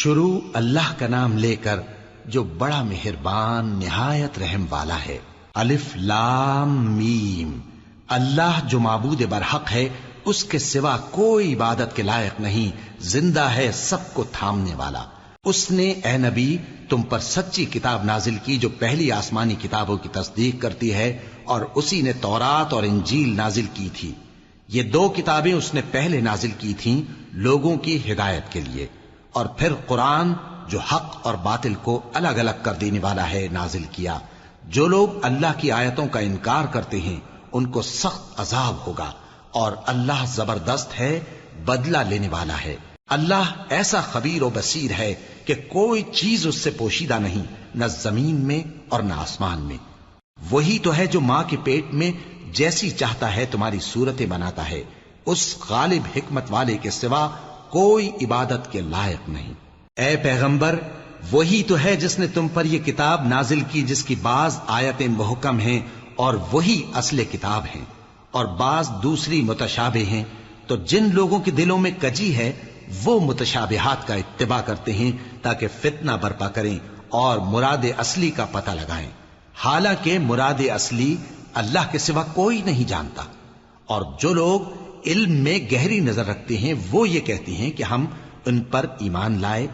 شروع اللہ کا نام لے کر جو بڑا مہربان نہایت رحم والا ہے۔ الف لام میم، اللہ جو معبود برحق ہے، اس کے سوا کوئی عبادت کے لائق نہیں، زندہ ہے، سب کو تھامنے والا۔ اس نے اے نبی تم پر سچی کتاب نازل کی جو پہلی آسمانی کتابوں کی تصدیق کرتی ہے، اور اسی نے تورات اور انجیل نازل کی تھی۔ یہ دو کتابیں اس نے پہلے نازل کی تھیں لوگوں کی ہدایت کے لیے، اور پھر قرآن جو حق اور باطل کو الگ الگ کر دینے والا ہے نازل کیا۔ جو لوگ اللہ کی آیتوں کا انکار کرتے ہیں ان کو سخت عذاب ہوگا، اور اللہ زبردست ہے، بدلہ لینے والا ہے۔ اللہ ایسا خبیر و بصیر ہے کہ کوئی چیز اس سے پوشیدہ نہیں، نہ زمین میں اور نہ آسمان میں۔ وہی تو ہے جو ماں کے پیٹ میں جیسی چاہتا ہے تمہاری صورتیں بناتا ہے، اس غالب حکمت والے کے سوا کوئی عبادت کے لائق نہیں۔ اے پیغمبر، وہی تو ہے جس نے تم پر یہ کتاب نازل کی جس کی بعض آیتیں محکم ہیں اور وہی اصل کتاب ہیں، اور بعض دوسری متشابہ ہیں۔ تو جن لوگوں کے دلوں میں کجی ہے وہ متشابہات کا اتباع کرتے ہیں تاکہ فتنہ برپا کریں اور مراد اصلی کا پتہ لگائیں، حالانکہ مراد اصلی اللہ کے سوا کوئی نہیں جانتا۔ اور جو لوگ علم میں گہری نظر رکھتے ہیں وہ یہ کہتے ہیں کہ ہم ان پر ایمان لائے،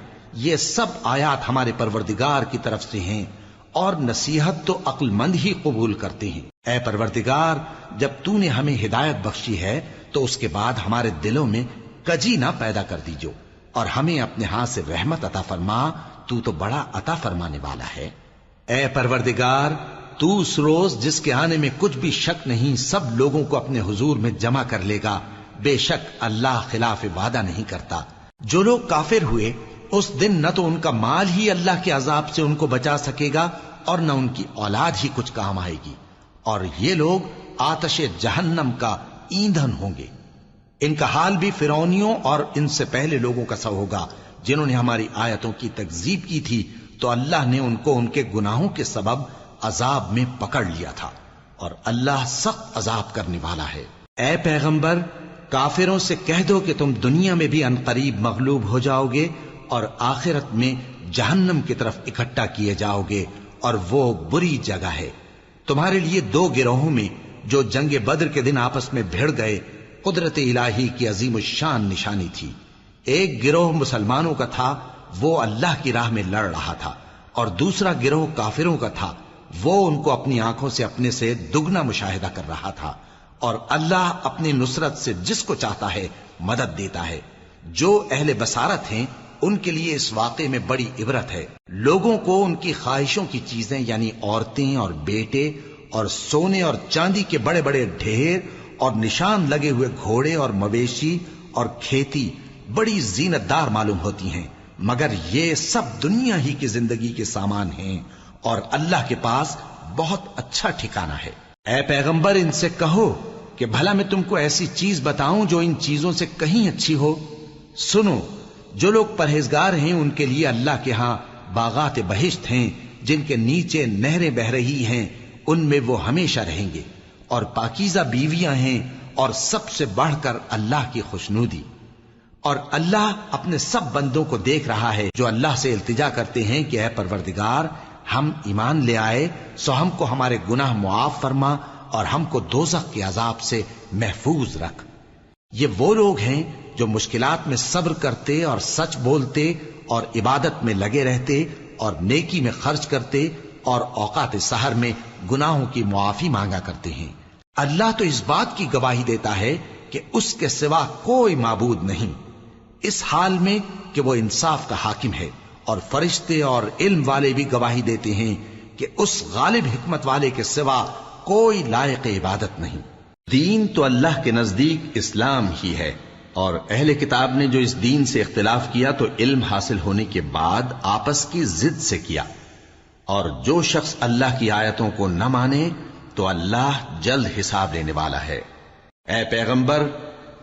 یہ سب آیات ہمارے پروردگار کی طرف سے ہیں، اور نصیحت تو عقل مند ہی قبول کرتے ہیں۔ اے پروردگار، جب تو نے ہمیں ہدایت بخشی ہے تو اس کے بعد ہمارے دلوں میں کجی نہ پیدا کر دیجو، اور ہمیں اپنے ہاتھ سے رحمت عطا فرما، تو بڑا عطا فرمانے والا ہے۔ اے پروردگار، تو اس روز جس کے آنے میں کچھ بھی شک نہیں سب لوگوں کو اپنے حضور میں جمع کر لے گا، بے شک اللہ خلاف وعدہ نہیں کرتا۔ جو لوگ کافر ہوئے اس دن نہ تو ان کا مال ہی اللہ کے عذاب سے ان کو بچا سکے گا اور نہ ان کی اولاد ہی کچھ کام آئے گی، اور یہ لوگ آتش جہنم کا ایندھن ہوں گے۔ ان کا حال بھی فرعونیوں اور ان سے پہلے لوگوں کا سا ہوگا جنہوں نے ہماری آیتوں کی تکذیب کی تھی، تو اللہ نے ان کو ان کے گناہوں کے سبب عذاب میں پکڑ لیا تھا، اور اللہ سخت عذاب کرنے والا ہے۔ اے پیغمبر، کافروں سے کہہ دو کہ تم دنیا میں بھی عنقریب مغلوب ہو جاؤ گے اور آخرت میں جہنم کی طرف اکٹھا کیے جاؤ گے، اور وہ بری جگہ ہے۔ تمہارے لیے دو گروہوں میں جو جنگ بدر کے دن آپس میں بھڑ گئے قدرت الہی کی عظیم الشان نشانی تھی۔ ایک گروہ مسلمانوں کا تھا، وہ اللہ کی راہ میں لڑ رہا تھا، اور دوسرا گروہ کافروں کا تھا، وہ ان کو اپنی آنکھوں سے اپنے سے دگنا مشاہدہ کر رہا تھا۔ اور اللہ اپنی نصرت سے جس کو چاہتا ہے مدد دیتا ہے۔ جو اہل بصارت ہیں ان کے لیے اس واقعے میں بڑی عبرت ہے۔ لوگوں کو ان کی خواہشوں کی چیزیں یعنی عورتیں اور بیٹے اور سونے اور چاندی کے بڑے بڑے ڈھیر اور نشان لگے ہوئے گھوڑے اور مویشی اور کھیتی بڑی زینت دار معلوم ہوتی ہیں، مگر یہ سب دنیا ہی کی زندگی کے سامان ہیں، اور اللہ کے پاس بہت اچھا ٹھکانہ ہے۔ اے پیغمبر، ان سے کہو کہ بھلا میں تم کو ایسی چیز بتاؤں جو ان چیزوں سے کہیں اچھی ہو؟ سنو، جو لوگ پرہیزگار ہیں ان کے لیے اللہ کے ہاں باغات بہشت ہیں جن کے نیچے نہریں بہ رہی ہیں، ان میں وہ ہمیشہ رہیں گے، اور پاکیزہ بیویاں ہیں، اور سب سے بڑھ کر اللہ کی خوشنودی۔ اور اللہ اپنے سب بندوں کو دیکھ رہا ہے جو اللہ سے التجا کرتے ہیں کہ اے پروردگار، ہم ایمان لے آئے سو ہم کو ہمارے گناہ معاف فرما اور ہم کو دوزخ کے عذاب سے محفوظ رکھ۔ یہ وہ لوگ ہیں جو مشکلات میں صبر کرتے اور سچ بولتے اور عبادت میں لگے رہتے اور نیکی میں خرچ کرتے اور اوقات سحر میں گناہوں کی معافی مانگا کرتے ہیں۔ اللہ تو اس بات کی گواہی دیتا ہے کہ اس کے سوا کوئی معبود نہیں، اس حال میں کہ وہ انصاف کا حاکم ہے، اور فرشتے اور علم والے بھی گواہی دیتے ہیں کہ اس غالب حکمت والے کے سوا کوئی لائق عبادت نہیں۔ دین تو اللہ کے نزدیک اسلام ہی ہے، اور اہل کتاب نے جو اس دین سے اختلاف کیا تو علم حاصل ہونے کے بعد آپس کی ضد سے کیا، اور جو شخص اللہ کی آیتوں کو نہ مانے تو اللہ جلد حساب لینے والا ہے۔ اے پیغمبر،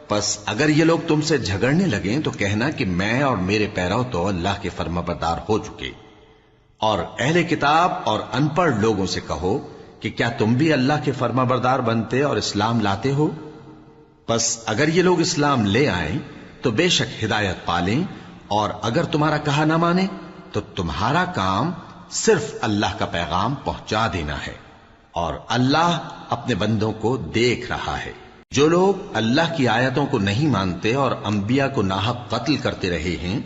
پس اگر یہ لوگ تم سے جھگڑنے لگیں تو کہنا کہ میں اور میرے پیرو تو اللہ کے فرمانبردار ہو چکے، اور اہل کتاب اور ان پڑھ لوگوں سے کہو کہ کیا تم بھی اللہ کے فرمانبردار بنتے اور اسلام لاتے ہو؟ پس اگر یہ لوگ اسلام لے آئیں تو بے شک ہدایت پالیں، اور اگر تمہارا کہا نہ مانے تو تمہارا کام صرف اللہ کا پیغام پہنچا دینا ہے، اور اللہ اپنے بندوں کو دیکھ رہا ہے۔ جو لوگ اللہ کی آیتوں کو نہیں مانتے اور انبیاء کو ناحق قتل کرتے رہے ہیں،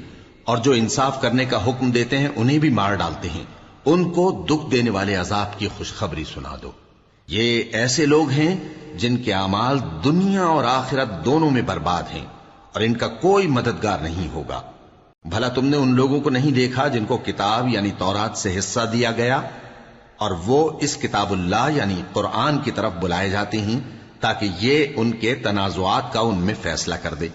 اور جو انصاف کرنے کا حکم دیتے ہیں انہیں بھی مار ڈالتے ہیں، ان کو دکھ دینے والے عذاب کی خوشخبری سنا دو۔ یہ ایسے لوگ ہیں جن کے اعمال دنیا اور آخرت دونوں میں برباد ہیں، اور ان کا کوئی مددگار نہیں ہوگا۔ بھلا تم نے ان لوگوں کو نہیں دیکھا جن کو کتاب یعنی تورات سے حصہ دیا گیا، اور وہ اس کتاب اللہ یعنی قرآن کی طرف بلائے جاتے ہیں تاکہ یہ ان کے تنازعات کا ان میں فیصلہ کر دے؟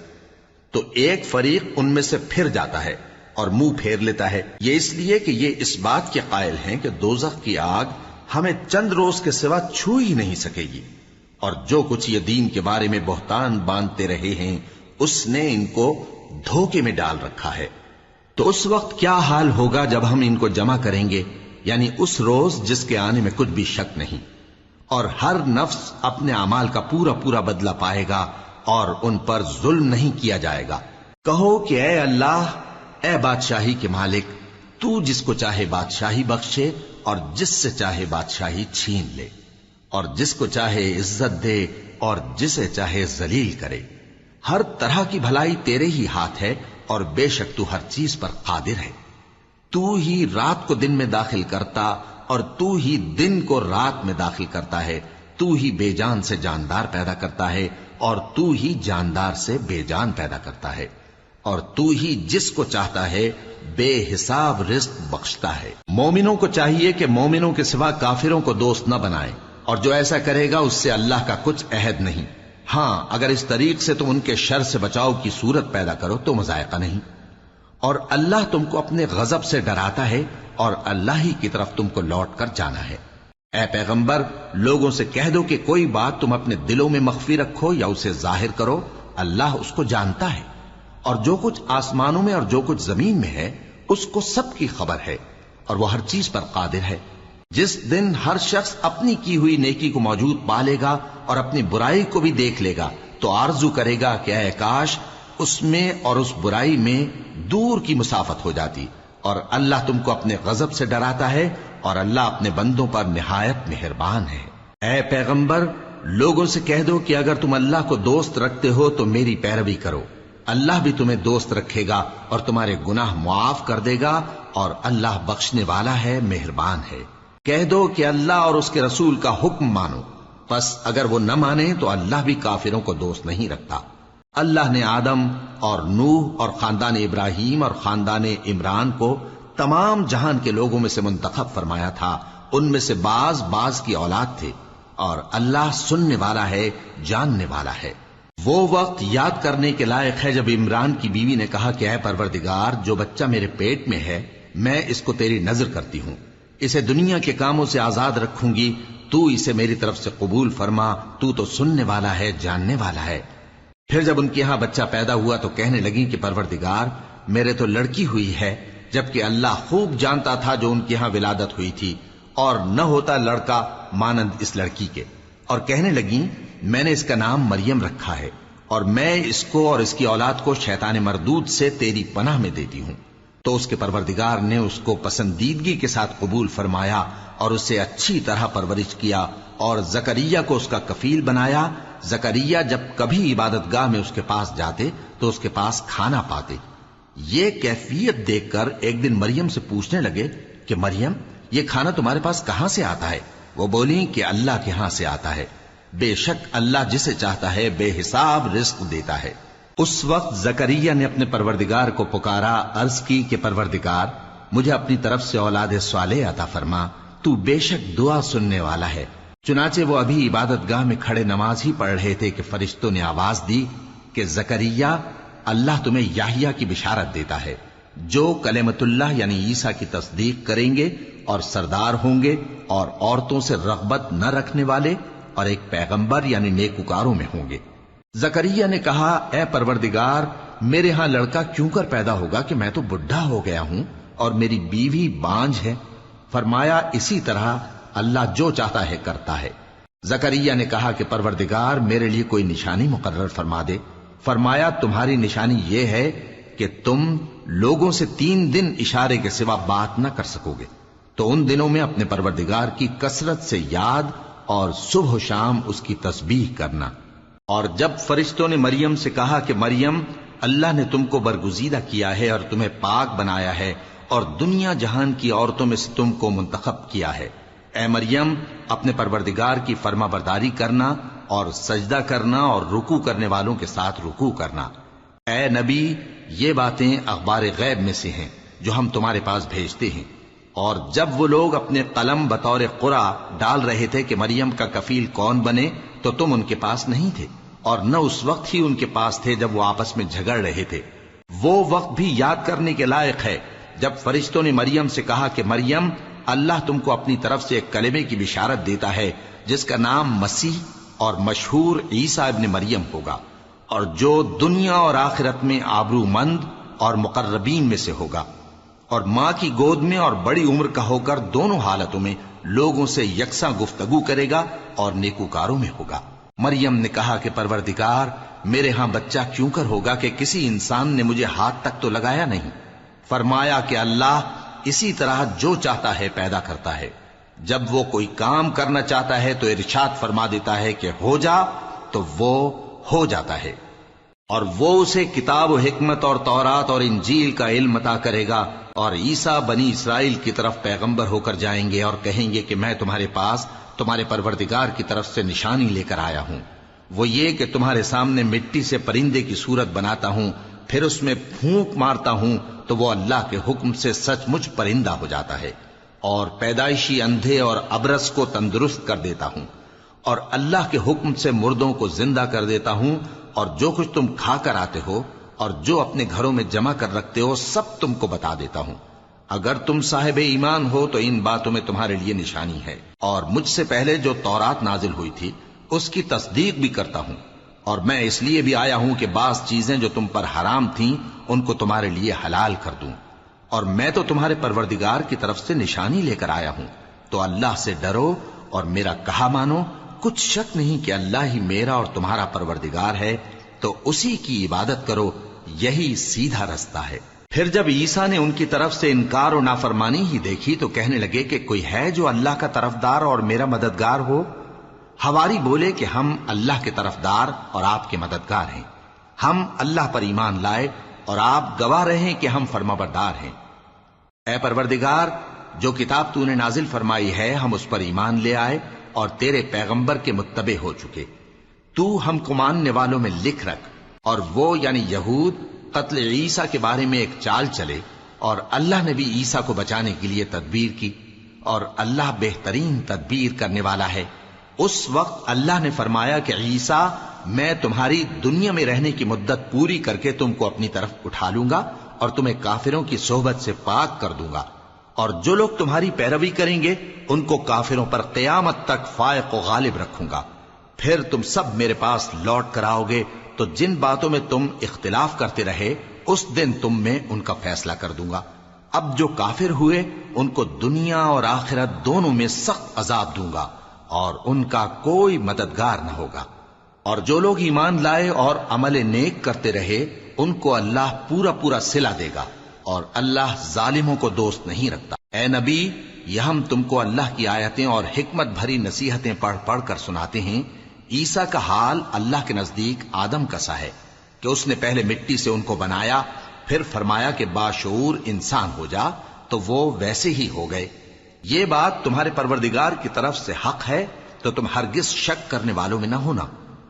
تو ایک فریق ان میں سے پھر جاتا ہے اور منہ پھیر لیتا ہے، یہ اس لیے کہ یہ اس بات کے قائل ہیں کہ دوزخ کی آگ ہمیں چند روز کے سوا چھو ہی نہیں سکے گی، اور جو کچھ یہ دین کے بارے میں بہتان باندھتے رہے ہیں اس نے ان کو دھوکے میں ڈال رکھا ہے۔ تو اس وقت کیا حال ہوگا جب ہم ان کو جمع کریں گے، یعنی اس روز جس کے آنے میں کچھ بھی شک نہیں، اور ہر نفس اپنے اعمال کا پورا پورا بدلہ پائے گا اور ان پر ظلم نہیں کیا جائے گا۔ کہو کہ اے اللہ، اے بادشاہی کے مالک، تو جس کو چاہے بادشاہی بخشے اور جس سے چاہے بادشاہی چھین لے، اور جس کو چاہے عزت دے اور جسے چاہے ذلیل کرے۔ ہر طرح کی بھلائی تیرے ہی ہاتھ ہے، اور بے شک تو ہر چیز پر قادر ہے۔ تو ہی رات کو دن میں داخل کرتا اور تو ہی دن کو رات میں داخل کرتا ہے، تو ہی بے جان سے جاندار پیدا کرتا ہے اور تو ہی جاندار سے بے جان پیدا کرتا ہے، اور تو ہی جس کو چاہتا ہے بے حساب رزق بخشتا ہے۔ مومنوں کو چاہیے کہ مومنوں کے سوا کافروں کو دوست نہ بنائیں، اور جو ایسا کرے گا اس سے اللہ کا کچھ عہد نہیں۔ ہاں، اگر اس طریق سے تم ان کے شر سے بچاؤ کی صورت پیدا کرو تو مذائقہ نہیں۔ اور اللہ تم کو اپنے غضب سے ڈراتا ہے، اور اللہ ہی کی طرف تم کو لوٹ کر جانا ہے۔ اے پیغمبر، لوگوں سے کہہ دو کہ کوئی بات تم اپنے دلوں میں مخفی رکھو یا اسے ظاہر کرو، اللہ اس کو جانتا ہے، اور جو کچھ آسمانوں میں اور جو کچھ زمین میں ہے اس کو سب کی خبر ہے، اور وہ ہر چیز پر قادر ہے۔ جس دن ہر شخص اپنی کی ہوئی نیکی کو موجود پا لے گا اور اپنی برائی کو بھی دیکھ لے گا تو آرزو کرے گا کہ اے کاش اس میں اور اس برائی میں دور کی مسافت ہو جاتی۔ اور اللہ تم کو اپنے غضب سے ڈراتا ہے، اور اللہ اپنے بندوں پر نہایت مہربان ہے۔ اے پیغمبر، لوگوں سے کہہ دو کہ اگر تم اللہ کو دوست رکھتے ہو تو میری پیروی کرو، اللہ بھی تمہیں دوست رکھے گا اور تمہارے گناہ معاف کر دے گا، اور اللہ بخشنے والا ہے، مہربان ہے۔ کہہ دو کہ اللہ اور اس کے رسول کا حکم مانو، پس اگر وہ نہ مانے تو اللہ بھی کافروں کو دوست نہیں رکھتا۔ اللہ نے آدم اور نوح اور خاندان ابراہیم اور خاندان عمران کو تمام جہان کے لوگوں میں سے منتخب فرمایا تھا، ان میں سے بعض کی اولاد تھے، اور اللہ سننے والا ہے، جاننے والا ہے۔ وہ وقت یاد کرنے کے لائق ہے جب عمران کی بیوی نے کہا کہ اے پروردگار، جو بچہ میرے پیٹ میں ہے میں اس کو تیری نذر کرتی ہوں، اسے دنیا کے کاموں سے آزاد رکھوں گی، تو اسے میری طرف سے قبول فرما، تو سننے والا ہے، جاننے والا ہے۔ پھر جب ان کے ہاں بچہ پیدا ہوا تو کہنے لگی کہ پروردگار، میرے تو لڑکی ہوئی ہے، جبکہ اللہ خوب جانتا تھا جو ان کے ہاں ولادت ہوئی تھی، اور نہ ہوتا لڑکا مانند اس لڑکی کے۔ اور کہنے لگی میں نے اس کا نام مریم رکھا ہے، اور میں اس کو اور اس کی اولاد کو شیطان مردود سے تیری پناہ میں دیتی ہوں۔ تو اس کے پروردگار نے اس کو پسندیدگی کے ساتھ قبول فرمایا اور اسے اچھی طرح پرورش کیا، اور زکریہ کو اس کا کفیل بنایا۔ زکریہ جب کبھی عبادت گاہ میں اس کے پاس جاتے تو اس کے پاس کھانا پاتے۔ یہ کیفیت دیکھ کر ایک دن مریم سے پوچھنے لگے کہ مریم، یہ کھانا تمہارے پاس کہاں سے آتا ہے؟ وہ بولی کہ اللہ کے ہاں سے آتا ہے، بے شک اللہ جسے چاہتا ہے بے حساب رزق دیتا ہے۔ اس وقت زکریا نے اپنے پروردگار کو پکارا، عرض کی کہ پروردگار، مجھے اپنی طرف سے اولاد صالح عطا فرما، تو بے شک دعا سننے والا ہے۔ چنانچہ وہ ابھی عبادت گاہ میں کھڑے نماز ہی پڑھ رہے تھے کہ فرشتوں نے آواز دی کہ زکریا، اللہ تمہیں یحییٰ کی بشارت دیتا ہے، جو کلمۃ اللہ یعنی عیسیٰ کی تصدیق کریں گے اور سردار ہوں گے اور عورتوں سے رغبت نہ رکھنے والے اور ایک پیغمبر یعنی نیکوکاروں میں ہوں گے۔ زکریا نے کہا، اے پروردگار، میرے ہاں لڑکا کیوں کر پیدا ہوگا کہ میں تو بڈھا ہو گیا ہوں اور میری بیوی بانجھ ہے؟ فرمایا، اسی طرح اللہ جو چاہتا ہے کرتا ہے۔ زکریا نے کہا کہ پروردگار، میرے لیے کوئی نشانی مقرر فرما دے۔ فرمایا، تمہاری نشانی یہ ہے کہ تم لوگوں سے 3 دن اشارے کے سوا بات نہ کر سکو گے، تو ان دنوں میں اپنے پروردگار کی کثرت سے یاد اور صبح و شام اس کی تسبیح کرنا۔ اور جب فرشتوں نے مریم سے کہا کہ مریم، اللہ نے تم کو برگزیدہ کیا ہے اور تمہیں پاک بنایا ہے اور دنیا جہان کی عورتوں میں سے تم کو منتخب کیا ہے، اے مریم اپنے پروردگار کی فرما برداری کرنا اور سجدہ کرنا اور رکوع کرنے والوں کے ساتھ رکوع کرنا۔ اے نبی، یہ باتیں اخبار غیب میں سے ہیں جو ہم تمہارے پاس بھیجتے ہیں۔ اور جب وہ لوگ اپنے قلم بطور قرعہ ڈال رہے تھے کہ مریم کا کفیل کون بنے، تو تم ان کے پاس نہیں تھے، اور نہ اس وقت ہی ان کے پاس تھے جب وہ آپس میں جھگڑ رہے تھے۔ وہ وقت بھی یاد کرنے کے لائق ہے جب فرشتوں نے مریم سے کہا کہ مریم، اللہ تم کو اپنی طرف سے ایک کلمے کی بشارت دیتا ہے جس کا نام مسیح اور مشہور عیسیٰ ابن مریم ہوگا، اور جو دنیا اور آخرت میں آبرو مند اور مقربین میں سے ہوگا، اور ماں کی گود میں اور بڑی عمر کا ہو کر دونوں حالتوں میں لوگوں سے یکساں گفتگو کرے گا اور نیکوکاروں میں ہوگا۔ مریم نے کہا کہ پروردگار، میرے ہاں بچہ کیوں کر ہوگا کہ کسی انسان نے مجھے ہاتھ تک تو لگایا نہیں۔ فرمایا کہ اللہ اسی طرح جو چاہتا ہے پیدا کرتا ہے، جب وہ کوئی کام کرنا چاہتا ہے تو ارشاد فرما دیتا ہے کہ ہو جا، تو وہ ہو جاتا ہے۔ اور وہ اسے کتاب و حکمت اور تورات اور انجیل کا علم عطا کرے گا، اور عیسیٰ بنی اسرائیل کی طرف پیغمبر ہو کر جائیں گے اور کہیں گے کہ میں تمہارے پاس تمہارے پروردگار کی طرف سے نشانی لے کر آیا ہوں، وہ یہ کہ تمہارے سامنے مٹی سے پرندے کی صورت بناتا ہوں، پھر اس میں پھونک مارتا ہوں تو وہ اللہ کے حکم سے سچ مچ پرندہ ہو جاتا ہے، اور پیدائشی اندھے اور ابرص کو تندرست کر دیتا ہوں، اور اللہ کے حکم سے مردوں کو زندہ کر دیتا ہوں، اور جو کچھ تم کھا کر آتے ہو اور جو اپنے گھروں میں جمع کر رکھتے ہو سب تم کو بتا دیتا ہوں۔ اگر تم صاحب ایمان ہو تو ان باتوں میں تمہارے لیے نشانی ہے، اور مجھ سے پہلے جو تورات نازل ہوئی تھی اس کی تصدیق بھی کرتا ہوں، اور میں اس لیے بھی آیا ہوں کہ بعض چیزیں جو تم پر حرام تھیں ان کو تمہارے لیے حلال کر دوں، اور میں تو تمہارے پروردگار کی طرف سے نشانی لے کر آیا ہوں، تو اللہ سے ڈرو اور میرا کہا مانو۔ کچھ شک نہیں کہ اللہ ہی میرا اور تمہارا پروردگار ہے، تو اسی کی عبادت کرو، یہی سیدھا رستہ ہے۔ پھر جب عیسیٰ نے ان کی طرف سے انکار و نافرمانی ہی دیکھی تو کہنے لگے کہ کوئی ہے جو اللہ کا طرفدار اور میرا مددگار ہو؟ حواری بولے کہ ہم اللہ کے طرفدار اور آپ کے مددگار ہیں، ہم اللہ پر ایمان لائے اور آپ گواہ رہے کہ ہم فرمانبردار ہیں۔ اے پروردگار، جو کتاب تو نے نازل فرمائی ہے ہم اس پر ایمان لے آئے اور تیرے پیغمبر کے متبع ہو چکے، تو ہم کو ماننے والوں میں لکھ رکھ۔ اور وہ یعنی یہود قتل عیسیٰ کے بارے میں ایک چال چلے، اور اللہ نے بھی عیسیٰ کو بچانے کے لیے تدبیر کی، اور اللہ بہترین تدبیر کرنے والا ہے۔ اس وقت اللہ نے فرمایا کہ عیسیٰ، میں تمہاری دنیا میں رہنے کی مدت پوری کر کے تم کو اپنی طرف اٹھا لوں گا اور تمہیں کافروں کی صحبت سے پاک کر دوں گا، اور جو لوگ تمہاری پیروی کریں گے ان کو کافروں پر قیامت تک فائق و غالب رکھوں گا۔ پھر تم سب میرے پاس لوٹ کر آؤ گے تو جن باتوں میں تم اختلاف کرتے رہے اس دن تم میں ان کا فیصلہ کر دوں گا۔ اب جو کافر ہوئے ان کو دنیا اور آخرت دونوں میں سخت عذاب دوں گا، اور ان کا کوئی مددگار نہ ہوگا۔ اور جو لوگ ایمان لائے اور عمل نیک کرتے رہے ان کو اللہ پورا پورا صلہ دے گا، اور اللہ ظالموں کو دوست نہیں رکھتا۔ اے نبی، یہ ہم تم کو اللہ کی آیتیں اور حکمت بھری نصیحتیں پڑھ پڑھ کر سناتے ہیں۔ عیسیٰ کا حال اللہ کے نزدیک آدم کا سا ہے کہ اس نے پہلے مٹی سے ان کو بنایا، پھر فرمایا کہ باشعور انسان ہو جا، تو وہ ویسے ہی ہو گئے۔ یہ بات تمہارے پروردگار کی طرف سے حق ہے، تو تم ہرگز شک کرنے والوں میں نہ ہونا۔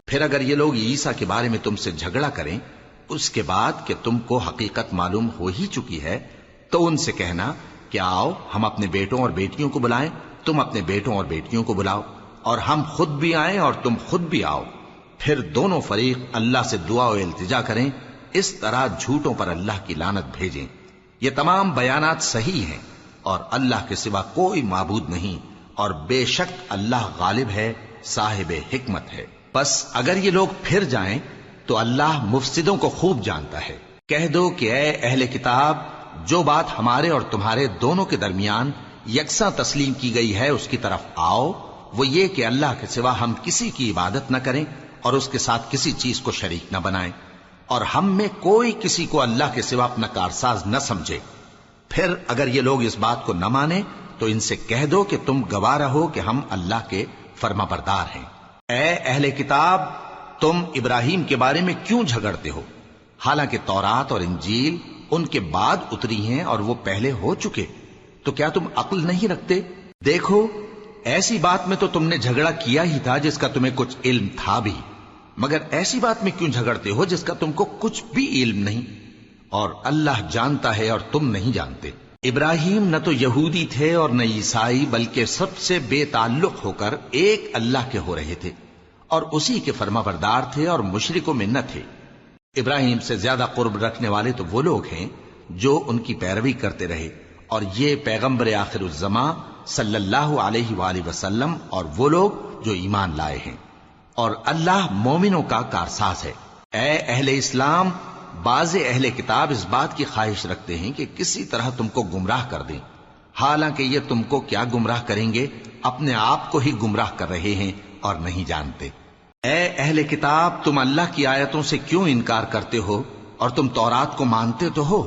پھر اگر یہ لوگ عیسیٰ کے بارے میں تم سے جھگڑا کریں اس کے بعد کہ تم کو حقیقت معلوم ہو ہی چکی ہے، تو ان سے کہنا کہ آؤ ہم اپنے بیٹوں اور بیٹیوں کو بلائیں، تم اپنے بیٹوں اور بیٹیوں کو بلاؤ، اور ہم خود بھی آئیں اور تم خود بھی آؤ، پھر دونوں فریق اللہ سے دعا و التجا کریں، اس طرح جھوٹوں پر اللہ کی لعنت بھیجیں۔ یہ تمام بیانات صحیح ہیں، اور اللہ کے سوا کوئی معبود نہیں، اور بے شک اللہ غالب ہے، صاحب حکمت ہے۔ بس اگر یہ لوگ پھر جائیں تو اللہ مفسدوں کو خوب جانتا ہے۔ کہہ دو کہ اے اہل کتاب، جو بات ہمارے اور تمہارے دونوں کے درمیان یکساں تسلیم کی گئی ہے اس کی طرف آؤ، وہ یہ کہ اللہ کے سوا ہم کسی کی عبادت نہ کریں اور اس کے ساتھ کسی چیز کو شریک نہ بنائیں، اور ہم میں کوئی کسی کو اللہ کے سوا اپنا کارساز نہ سمجھے۔ پھر اگر یہ لوگ اس بات کو نہ مانے تو ان سے کہہ دو کہ تم گواہ رہو کہ ہم اللہ کے فرما بردار ہیں۔ اے اہل کتاب، تم ابراہیم کے بارے میں کیوں جھگڑتے ہو؟ حالانکہ تورات اور انجیل ان کے بعد اتری ہیں اور وہ پہلے ہو چکے، تو کیا تم عقل نہیں رکھتے؟ دیکھو، ایسی بات میں تو تم نے جھگڑا کیا ہی تھا جس کا تمہیں کچھ علم تھا بھی، مگر ایسی بات میں کیوں جھگڑتے ہو جس کا تم کو کچھ بھی علم نہیں؟ اور اللہ جانتا ہے اور تم نہیں جانتے۔ ابراہیم نہ تو یہودی تھے اور نہ عیسائی، بلکہ سب سے بے تعلق ہو کر ایک اللہ کے ہو رہے تھے اور اسی کے فرما بردار تھے اور مشرکوں میں نہ تھے۔ ابراہیم سے زیادہ قرب رکھنے والے تو وہ لوگ ہیں جو ان کی پیروی کرتے رہے، اور یہ پیغمبر آخر الزماں صلی اللہ علیہ وآلہ وسلم اور وہ لوگ جو ایمان لائے ہیں، اور اللہ مومنوں کا کارساز ہے۔ اے اہل اسلام، بعض اہل کتاب اس بات کی خواہش رکھتے ہیں کہ کسی طرح تم کو گمراہ کر دیں، حالانکہ یہ تم کو کیا گمراہ کریں گے، اپنے آپ کو ہی گمراہ کر رہے ہیں اور نہیں جانتے۔ اے اہل کتاب، تم اللہ کی آیتوں سے کیوں انکار کرتے ہو اور تم تورات کو مانتے تو ہو؟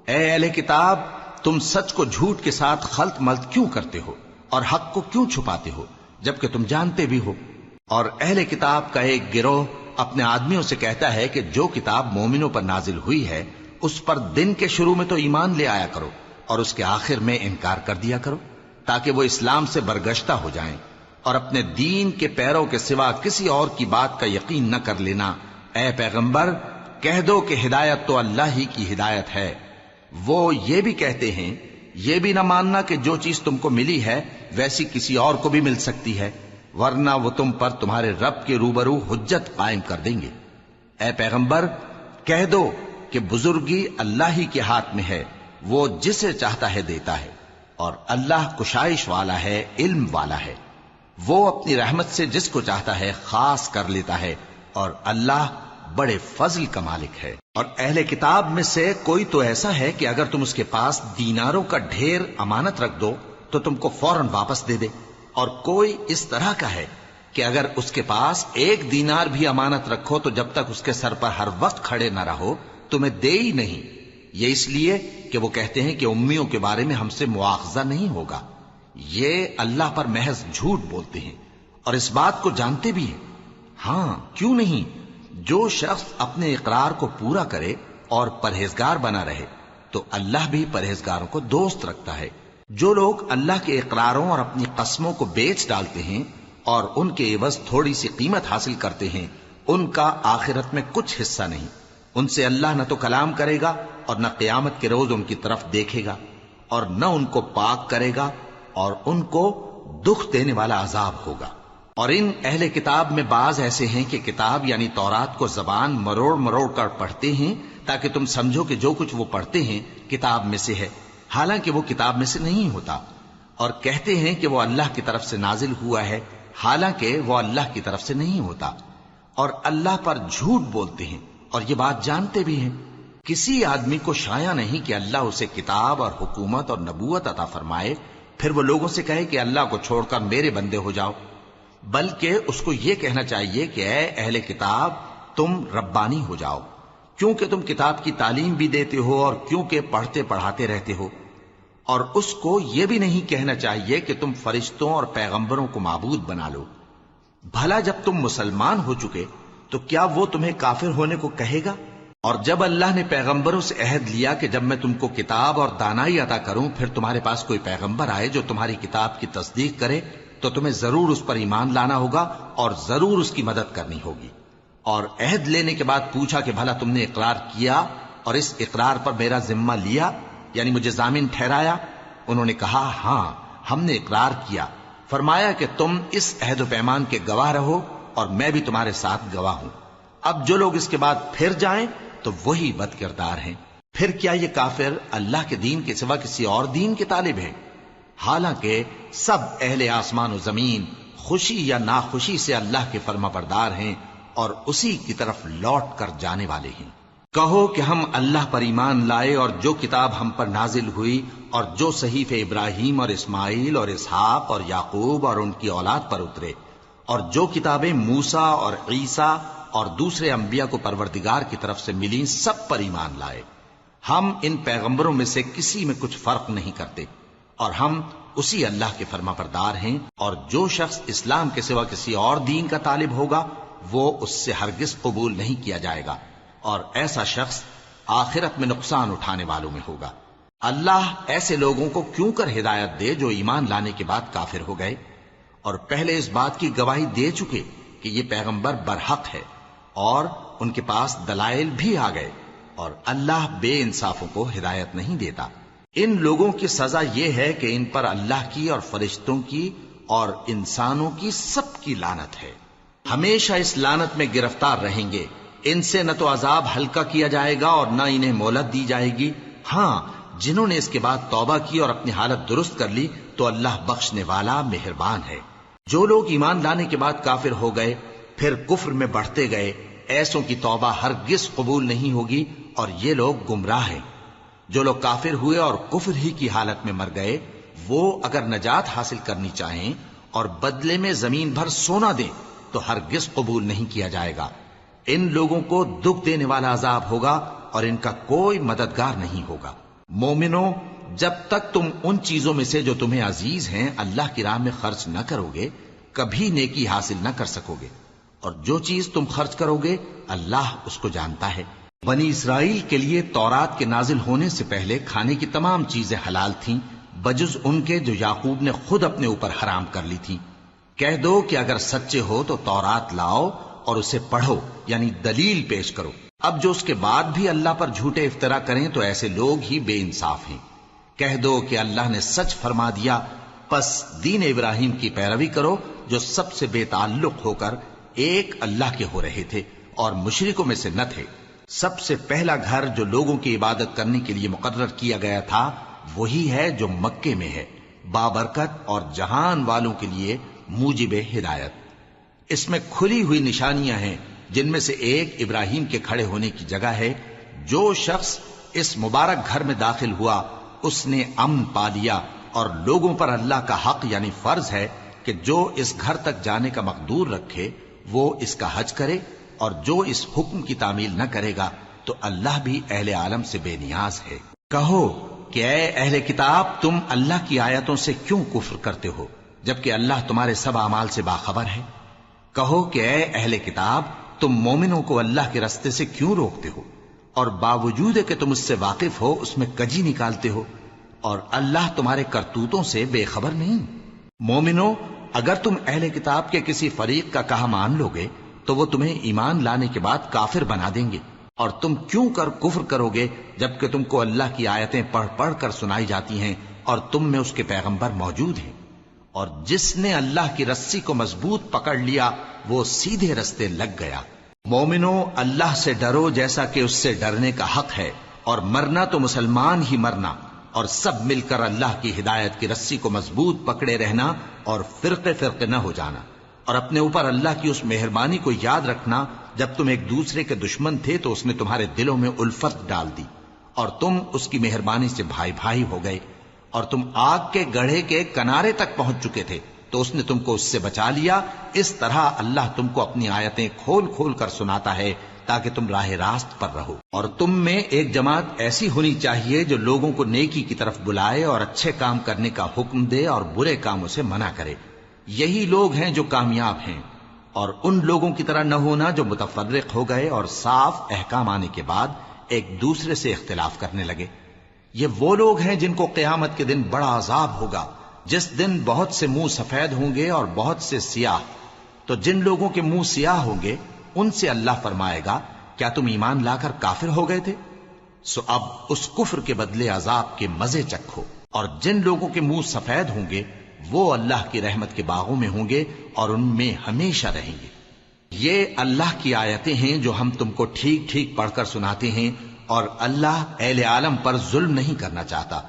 اے اہل کتاب، تم سچ کو جھوٹ کے ساتھ خلط ملط کیوں کرتے ہو اور حق کو کیوں چھپاتے ہو جبکہ تم جانتے بھی ہو؟ اور اہل کتاب کا ایک گروہ اپنے آدمیوں سے کہتا ہے کہ جو کتاب مومنوں پر نازل ہوئی ہے اس پر دن کے شروع میں تو ایمان لے آیا کرو اور اس کے آخر میں انکار کر دیا کرو، تاکہ وہ اسلام سے برگشتہ ہو جائیں اور اپنے دین کے پیروں کے سوا کسی اور کی بات کا یقین نہ کر لینا۔ اے پیغمبر، کہہ دو کہ ہدایت تو اللہ ہی کی ہدایت ہے۔ وہ یہ بھی کہتے ہیں، یہ بھی نہ ماننا کہ جو چیز تم کو ملی ہے ویسی کسی اور کو بھی مل سکتی ہے، ورنہ وہ تم پر تمہارے رب کے روبرو حجت قائم کر دیں گے۔ اے پیغمبر، کہہ دو کہ بزرگی اللہ ہی کے ہاتھ میں ہے، وہ جسے چاہتا ہے دیتا ہے، اور اللہ کشائش والا ہے، علم والا ہے۔ وہ اپنی رحمت سے جس کو چاہتا ہے خاص کر لیتا ہے، اور اللہ بڑے فضل کا مالک ہے۔ اور اہل کتاب میں سے کوئی تو ایسا ہے کہ اگر تم اس کے پاس دیناروں کا ڈھیر امانت رکھ دو تو تم کو فوراً واپس دے دے، اور کوئی اس طرح کا ہے کہ اگر اس کے پاس ایک دینار بھی امانت رکھو تو جب تک اس کے سر پر ہر وقت کھڑے نہ رہو تمہیں دے ہی نہیں۔ یہ اس لیے کہ وہ کہتے ہیں کہ امیوں کے بارے میں ہم سے مواخذہ نہیں ہوگا۔ یہ اللہ پر محض جھوٹ بولتے ہیں اور اس بات کو جانتے بھی ہیں۔ ہاں، کیوں نہیں؟ جو شخص اپنے اقرار کو پورا کرے اور پرہیزگار بنا رہے تو اللہ بھی پرہیزگاروں کو دوست رکھتا ہے۔ جو لوگ اللہ کے اقراروں اور اپنی قسموں کو بیچ ڈالتے ہیں اور ان کے عوض تھوڑی سی قیمت حاصل کرتے ہیں، ان کا آخرت میں کچھ حصہ نہیں۔ ان سے اللہ نہ تو کلام کرے گا اور نہ قیامت کے روز ان کی طرف دیکھے گا، اور نہ ان کو پاک کرے گا، اور ان کو دکھ دینے والا عذاب ہوگا۔ اور ان اہل کتاب میں بعض ایسے ہیں کہ کتاب یعنی تورات کو زبان مروڑ مروڑ کر پڑھتے ہیں تاکہ تم سمجھو کہ جو کچھ وہ پڑھتے ہیں کتاب میں سے ہے، حالانکہ وہ کتاب میں سے نہیں ہوتا، اور کہتے ہیں کہ وہ اللہ کی طرف سے نازل ہوا ہے، حالانکہ وہ اللہ کی طرف سے نہیں ہوتا، اور اللہ پر جھوٹ بولتے ہیں اور یہ بات جانتے بھی ہیں۔ کسی آدمی کو شایع نہیں کہ اللہ اسے کتاب اور حکومت اور نبوت عطا فرمائے پھر وہ لوگوں سے کہے کہ اللہ کو چھوڑ کر میرے بندے ہو جاؤ، بلکہ اس کو یہ کہنا چاہیے کہ اے اہل کتاب، تم ربانی ہو جاؤ، کیونکہ تم کتاب کی تعلیم بھی دیتے ہو اور کیونکہ پڑھتے پڑھاتے رہتے ہو۔ اور اس کو یہ بھی نہیں کہنا چاہیے کہ تم فرشتوں اور پیغمبروں کو معبود بنا لو۔ بھلا جب تم مسلمان ہو چکے تو کیا وہ تمہیں کافر ہونے کو کہے گا؟ اور جب اللہ نے پیغمبروں سے عہد لیا کہ جب میں تم کو کتاب اور دانائی عطا کروں پھر تمہارے پاس کوئی پیغمبر آئے جو تمہاری کتاب کی تصدیق کرے تو تمہیں ضرور اس پر ایمان لانا ہوگا اور ضرور اس کی مدد کرنی ہوگی۔ اور عہد لینے کے بعد پوچھا کہ بھلا تم نے اقرار کیا اور اس اقرار پر میرا ذمہ لیا، یعنی مجھے ضامن ٹھہرایا؟ انہوں نے کہا ہاں، ہم نے اقرار کیا۔ فرمایا کہ تم اس عہد و پیمان کے گواہ رہو اور میں بھی تمہارے ساتھ گواہ ہوں۔ اب جو لوگ اس کے بعد پھر جائیں تو وہی بد کردار ہیں۔ پھر کیا یہ کافر اللہ کے دین کے سوا کسی اور دین کے طالب ہیں؟ حالانکہ سب اہل آسمان و زمین خوشی یا ناخوشی سے اللہ کے فرما بردار ہیں اور اسی کی طرف لوٹ کر جانے والے ہیں۔ کہو کہ ہم اللہ پر ایمان لائے اور جو کتاب ہم پر نازل ہوئی اور جو صحیفے ابراہیم اور اسماعیل اور اسحاق اور یعقوب اور ان کی اولاد پر اترے، اور جو کتابیں موسیٰ اور عیسیٰ اور دوسرے انبیاء کو پروردگار کی طرف سے ملی سب پر ایمان لائے۔ ہم ان پیغمبروں میں سے کسی میں کچھ فرق نہیں کرتے، اور ہم اسی اللہ کے فرما بردار ہیں، اور جو شخص اسلام کے سوا کسی اور دین کا طالب ہوگا وہ اس سے ہرگز قبول نہیں کیا جائے گا، اور ایسا شخص آخرت میں نقصان اٹھانے والوں میں ہوگا۔ اللہ ایسے لوگوں کو کیوں کر ہدایت دے جو ایمان لانے کے بعد کافر ہو گئے اور پہلے اس بات کی گواہی دے چکے کہ یہ پیغمبر برحق ہے، اور ان کے پاس دلائل بھی آ گئے، اور اللہ بے انصافوں کو ہدایت نہیں دیتا۔ ان لوگوں کی سزا یہ ہے کہ ان پر اللہ کی اور فرشتوں کی اور انسانوں کی سب کی لعنت ہے، ہمیشہ اس لعنت میں گرفتار رہیں گے۔ ان سے نہ تو عذاب ہلکا کیا جائے گا اور نہ انہیں مہلت دی جائے گی۔ ہاں، جنہوں نے اس کے بعد توبہ کی اور اپنی حالت درست کر لی تو اللہ بخشنے والا مہربان ہے۔ جو لوگ ایمان لانے کے بعد کافر ہو گئے پھر کفر میں بڑھتے گئے، ایسوں کی توبہ ہرگز قبول نہیں ہوگی، اور یہ لوگ گمراہ ہیں۔ جو لوگ کافر ہوئے اور کفر ہی کی حالت میں مر گئے، وہ اگر نجات حاصل کرنی چاہیں اور بدلے میں زمین بھر سونا دیں تو ہرگز قبول نہیں کیا جائے گا۔ ان لوگوں کو دکھ دینے والا عذاب ہوگا اور ان کا کوئی مددگار نہیں ہوگا۔ مومنوں، جب تک تم ان چیزوں میں سے جو تمہیں عزیز ہیں اللہ کی راہ میں خرچ نہ کرو گے کبھی نیکی حاصل نہ کر سکو گے، اور جو چیز تم خرچ کرو گے اللہ اس کو جانتا ہے۔ بنی اسرائیل کے لیے تورات کے نازل ہونے سے پہلے کھانے کی تمام چیزیں حلال تھیں بجز ان کے جو یعقوب نے خود اپنے اوپر حرام کر لی تھی۔ کہہ دو کہ اگر سچے ہو تو تورات لاؤ اور اسے پڑھو، یعنی دلیل پیش کرو۔ اب جو اس کے بعد بھی اللہ پر جھوٹے افطرا کریں تو ایسے لوگ ہی بے انصاف ہیں۔ کہہ دو کہ اللہ نے سچ فرما دیا، پس دین ابراہیم کی پیروی کرو جو سب سے بے تعلق ہو کر ایک اللہ کے ہو رہے تھے اور مشرکوں میں سے نہ تھے۔ سب سے پہلا گھر جو لوگوں کی عبادت کرنے کے لیے مقرر کیا گیا تھا وہی ہے جو مکے میں ہے، بابرکت اور جہان والوں کے لیے موجب ہدایت۔ اس میں کھلی ہوئی نشانیاں ہیں، جن میں سے ایک ابراہیم کے کھڑے ہونے کی جگہ ہے۔ جو شخص اس مبارک گھر میں داخل ہوا اس نے امن پا لیا، اور لوگوں پر اللہ کا حق یعنی فرض ہے کہ جو اس گھر تک جانے کا مقدور رکھے وہ اس کا حج کرے، اور جو اس حکم کی تعمیل نہ کرے گا تو اللہ بھی اہل عالم سے بے نیاز ہے۔ کہو کہ اے اہل کتاب، تم اللہ کی آیتوں سے کیوں کفر کرتے ہو جبکہ اللہ تمہارے سب اعمال سے باخبر ہے؟ کہو کہ اے اہل کتاب، تم مومنوں کو اللہ کے رستے سے کیوں روکتے ہو، اور باوجود کہ تم اس سے واقف ہو اس میں کجی نکالتے ہو، اور اللہ تمہارے کرتوتوں سے بے خبر نہیں؟ مومنوں، اگر تم اہل کتاب کے کسی فریق کا کہا مان لو گے تو وہ تمہیں ایمان لانے کے بعد کافر بنا دیں گے، اور تم کیوں کر کفر کرو گے جبکہ تم کو اللہ کی آیتیں پڑھ پڑھ کر سنائی جاتی ہیں اور تم میں اس کے پیغمبر موجود ہیں۔ اور جس نے اللہ کی رسی کو مضبوط پکڑ لیا وہ سیدھے رستے لگ گیا۔ مومنوں، اللہ سے ڈرو جیسا کہ اس سے ڈرنے کا حق ہے، اور مرنا تو مسلمان ہی مرنا، اور سب مل کر اللہ کی ہدایت کی رسی کو مضبوط پکڑے رہنا اور فرقے فرقے نہ ہو جانا، اور اپنے اوپر اللہ کی اس مہربانی کو یاد رکھنا جب تم ایک دوسرے کے دشمن تھے تو اس نے تمہارے دلوں میں الفت ڈال دی اور تم اس کی مہربانی سے بھائی بھائی ہو گئے، اور تم آگ کے گڑھے کے کنارے تک پہنچ چکے تھے تو اس نے تم کو اس سے بچا لیا۔ اس طرح اللہ تم کو اپنی آیتیں کھول کھول کر سناتا ہے تاکہ تم راہ راست پر رہو۔ اور تم میں ایک جماعت ایسی ہونی چاہیے جو لوگوں کو نیکی کی طرف بلائے اور اچھے کام کرنے کا حکم دے اور برے کاموں سے منع کرے۔ یہی لوگ ہیں جو کامیاب ہیں، اور ان لوگوں کی طرح نہ ہونا جو متفرق ہو گئے اور صاف احکام آنے کے بعد ایک دوسرے سے اختلاف کرنے لگے۔ یہ وہ لوگ ہیں جن کو قیامت کے دن بڑا عذاب ہوگا، جس دن بہت سے منہ سفید ہوں گے اور بہت سے سیاہ۔ تو جن لوگوں کے منہ سیاہ ہوں گے ان سے اللہ فرمائے گا، کیا تم ایمان لا کر کافر ہو گئے تھے؟ سو اب اس کفر کے بدلے عذاب کے مزے چکھو۔ اور جن لوگوں کے منہ سفید ہوں گے وہ اللہ کی رحمت کے باغوں میں ہوں گے اور ان میں ہمیشہ رہیں گے۔ یہ اللہ کی آیتیں ہیں جو ہم تم کو ٹھیک ٹھیک پڑھ کر سناتے ہیں، اور اللہ اہل عالم پر ظلم نہیں کرنا چاہتا۔